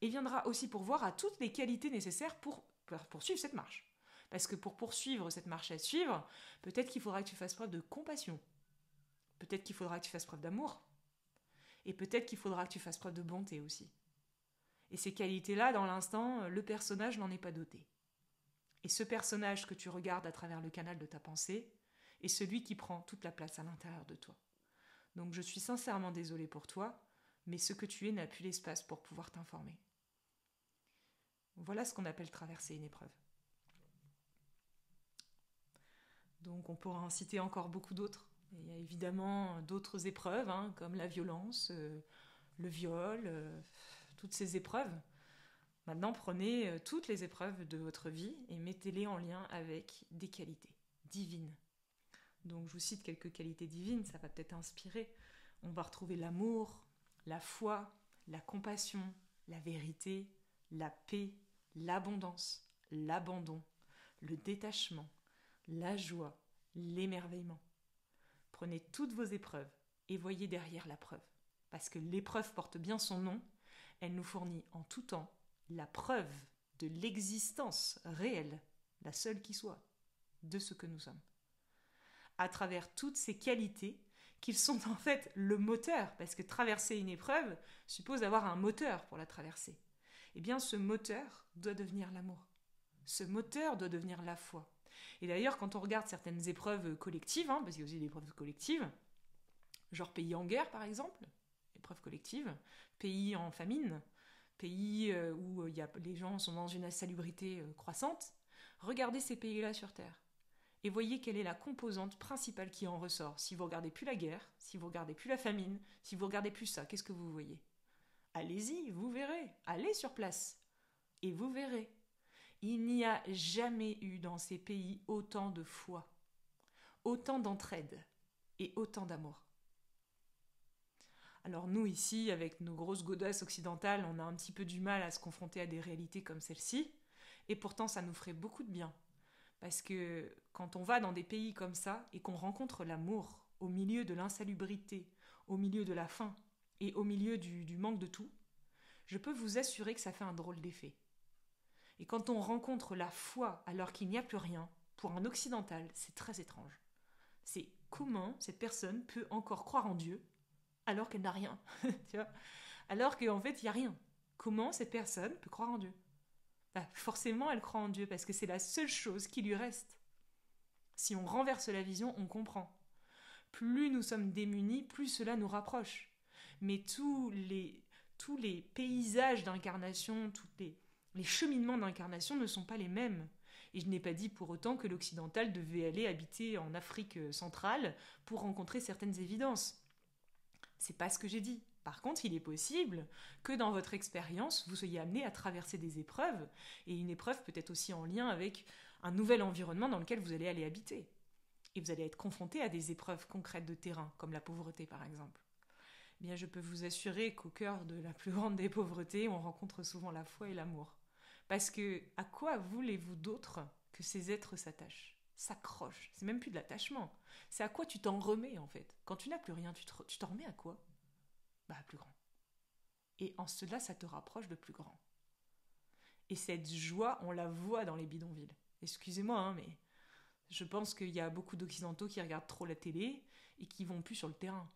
Et viendra aussi pourvoir à toutes les qualités nécessaires pour poursuivre cette marche. Parce que pour poursuivre cette marche à suivre, peut-être qu'il faudra que tu fasses preuve de compassion. Peut-être qu'il faudra que tu fasses preuve d'amour. Et peut-être qu'il faudra que tu fasses preuve de bonté aussi. Et ces qualités-là, dans l'instant, le personnage n'en est pas doté. Et ce personnage que tu regardes à travers le canal de ta pensée est celui qui prend toute la place à l'intérieur de toi. Donc je suis sincèrement désolée pour toi, mais ce que tu es n'a plus l'espace pour pouvoir t'informer. Voilà ce qu'on appelle traverser une épreuve. Donc on pourra en citer encore beaucoup d'autres. Il y a évidemment d'autres épreuves, comme la violence, le viol, toutes ces épreuves. Maintenant, prenez toutes les épreuves de votre vie et mettez-les en lien avec des qualités divines. Donc je vous cite quelques qualités divines, ça va peut-être inspirer. On va retrouver l'amour, la foi, la compassion, la vérité, la paix, l'abondance, l'abandon, le détachement, la joie, l'émerveillement. Prenez toutes vos épreuves et voyez derrière la preuve. Parce que l'épreuve porte bien son nom, elle nous fournit en tout temps la preuve de l'existence réelle, la seule qui soit, de ce que nous sommes. À travers toutes ces qualités, qu'ils sont en fait le moteur, parce que traverser une épreuve suppose avoir un moteur pour la traverser. Eh bien, ce moteur doit devenir l'amour. Ce moteur doit devenir la foi. Et d'ailleurs, quand on regarde certaines épreuves collectives, parce qu'il y a aussi des épreuves collectives, genre pays en guerre par exemple, épreuve collective, pays en famine, pays où les gens sont dans une insalubrité croissante, regardez ces pays-là sur Terre. Et voyez quelle est la composante principale qui en ressort. Si vous regardez plus la guerre, si vous regardez plus la famine, si vous regardez plus ça, qu'est-ce que vous voyez? Allez-y, vous verrez. Allez sur place. Et vous verrez. Il n'y a jamais eu dans ces pays autant de foi, autant d'entraide et autant d'amour. Alors nous ici, avec nos grosses godasses occidentales, on a un petit peu du mal à se confronter à des réalités comme celle-ci, et pourtant ça nous ferait beaucoup de bien. Parce que quand on va dans des pays comme ça et qu'on rencontre l'amour au milieu de l'insalubrité, au milieu de la faim et au milieu du manque de tout, je peux vous assurer que ça fait un drôle d'effet. Et quand on rencontre la foi alors qu'il n'y a plus rien, pour un occidental, c'est très étrange. C'est comment cette personne peut encore croire en Dieu alors qu'elle n'a rien, tu vois, alors qu'en fait il n'y a rien. Comment cette personne peut croire en Dieu? Forcément elle croit en Dieu parce que c'est la seule chose qui lui reste. Si on renverse la vision, on comprend. Plus nous sommes démunis, plus cela nous rapproche. Mais tous les paysages d'incarnation, tous les cheminements d'incarnation ne sont pas les mêmes. Et je n'ai pas dit pour autant que l'occidental devait aller habiter en Afrique centrale pour rencontrer certaines évidences. C'est pas ce que j'ai dit. Par contre, il est possible que dans votre expérience, vous soyez amené à traverser des épreuves, et une épreuve peut être aussi en lien avec un nouvel environnement dans lequel vous allez aller habiter. Et vous allez être confronté à des épreuves concrètes de terrain, comme la pauvreté par exemple. Eh bien, je peux vous assurer qu'au cœur de la plus grande des pauvretés, on rencontre souvent la foi et l'amour. Parce que, à quoi voulez-vous d'autre que ces êtres s'attachent? s'accroche. C'est même plus de l'attachement. C'est à quoi tu t'en remets en fait. Quand tu n'as plus rien, tu t'en remets à quoi? Bah, à plus grand. Et en cela, ça te rapproche de plus grand. Et cette joie, on la voit dans les bidonvilles. Excusez-moi, hein, mais je pense qu'il y a beaucoup d'Occidentaux qui regardent trop la télé et qui vont plus sur le terrain.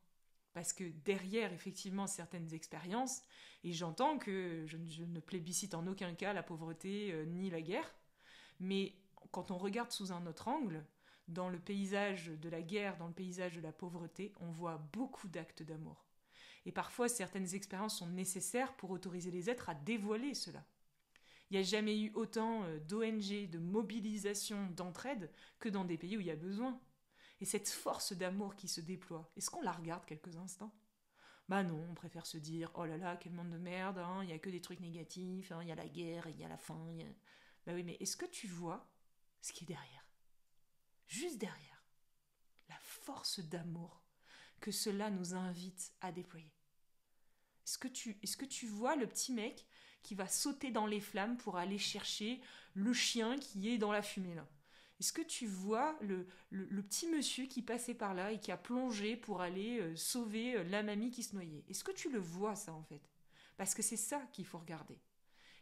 Parce que derrière, effectivement, certaines expériences, et j'entends que je ne plébiscite en aucun cas la pauvreté ni la guerre, mais quand on regarde sous un autre angle, dans le paysage de la guerre, dans le paysage de la pauvreté, on voit beaucoup d'actes d'amour. Et parfois, certaines expériences sont nécessaires pour autoriser les êtres à dévoiler cela. Il n'y a jamais eu autant d'ONG, de mobilisation, d'entraide que dans des pays où il y a besoin. Et cette force d'amour qui se déploie, est-ce qu'on la regarde quelques instants? Bah non, on préfère se dire oh là là, quel monde de merde, hein, il n'y a que des trucs négatifs, hein, il y a la guerre, il y a la faim. Bah oui, mais est-ce que tu vois ce qui est derrière? Juste derrière. La force d'amour que cela nous invite à déployer. Est-ce que tu vois le petit mec qui va sauter dans les flammes pour aller chercher le chien qui est dans la fumée là? Est-ce que tu vois le petit monsieur qui passait par là et qui a plongé pour aller sauver la mamie qui se noyait? Est-ce que tu le vois ça en fait? Parce que c'est ça qu'il faut regarder.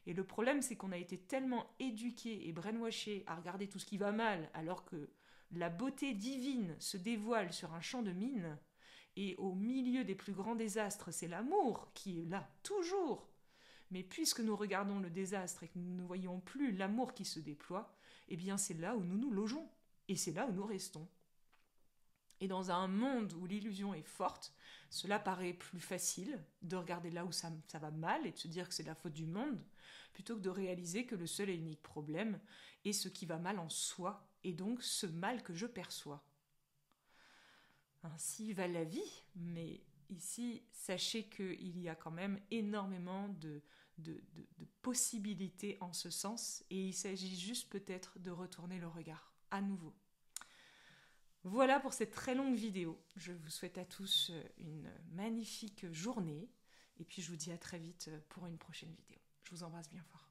Et le problème c'est qu'on a été tellement éduqués et brainwashés à regarder tout ce qui va mal alors que la beauté divine se dévoile sur un champ de mine et au milieu des plus grands désastres, c'est l'amour qui est là, toujours. Mais puisque nous regardons le désastre et que nous ne voyons plus l'amour qui se déploie, eh bien c'est là où nous nous logeons. Et c'est là où nous restons. Et dans un monde où l'illusion est forte, cela paraît plus facile de regarder là où ça va mal et de se dire que c'est la faute du monde, plutôt que de réaliser que le seul et unique problème est ce qui va mal en soi, et donc ce mal que je perçois. Ainsi va la vie, mais ici, sachez qu'il y a quand même énormément de possibilités en ce sens, et il s'agit juste peut-être de retourner le regard à nouveau. Voilà pour cette très longue vidéo. Je vous souhaite à tous une magnifique journée, et puis je vous dis à très vite pour une prochaine vidéo. Je vous embrasse bien fort.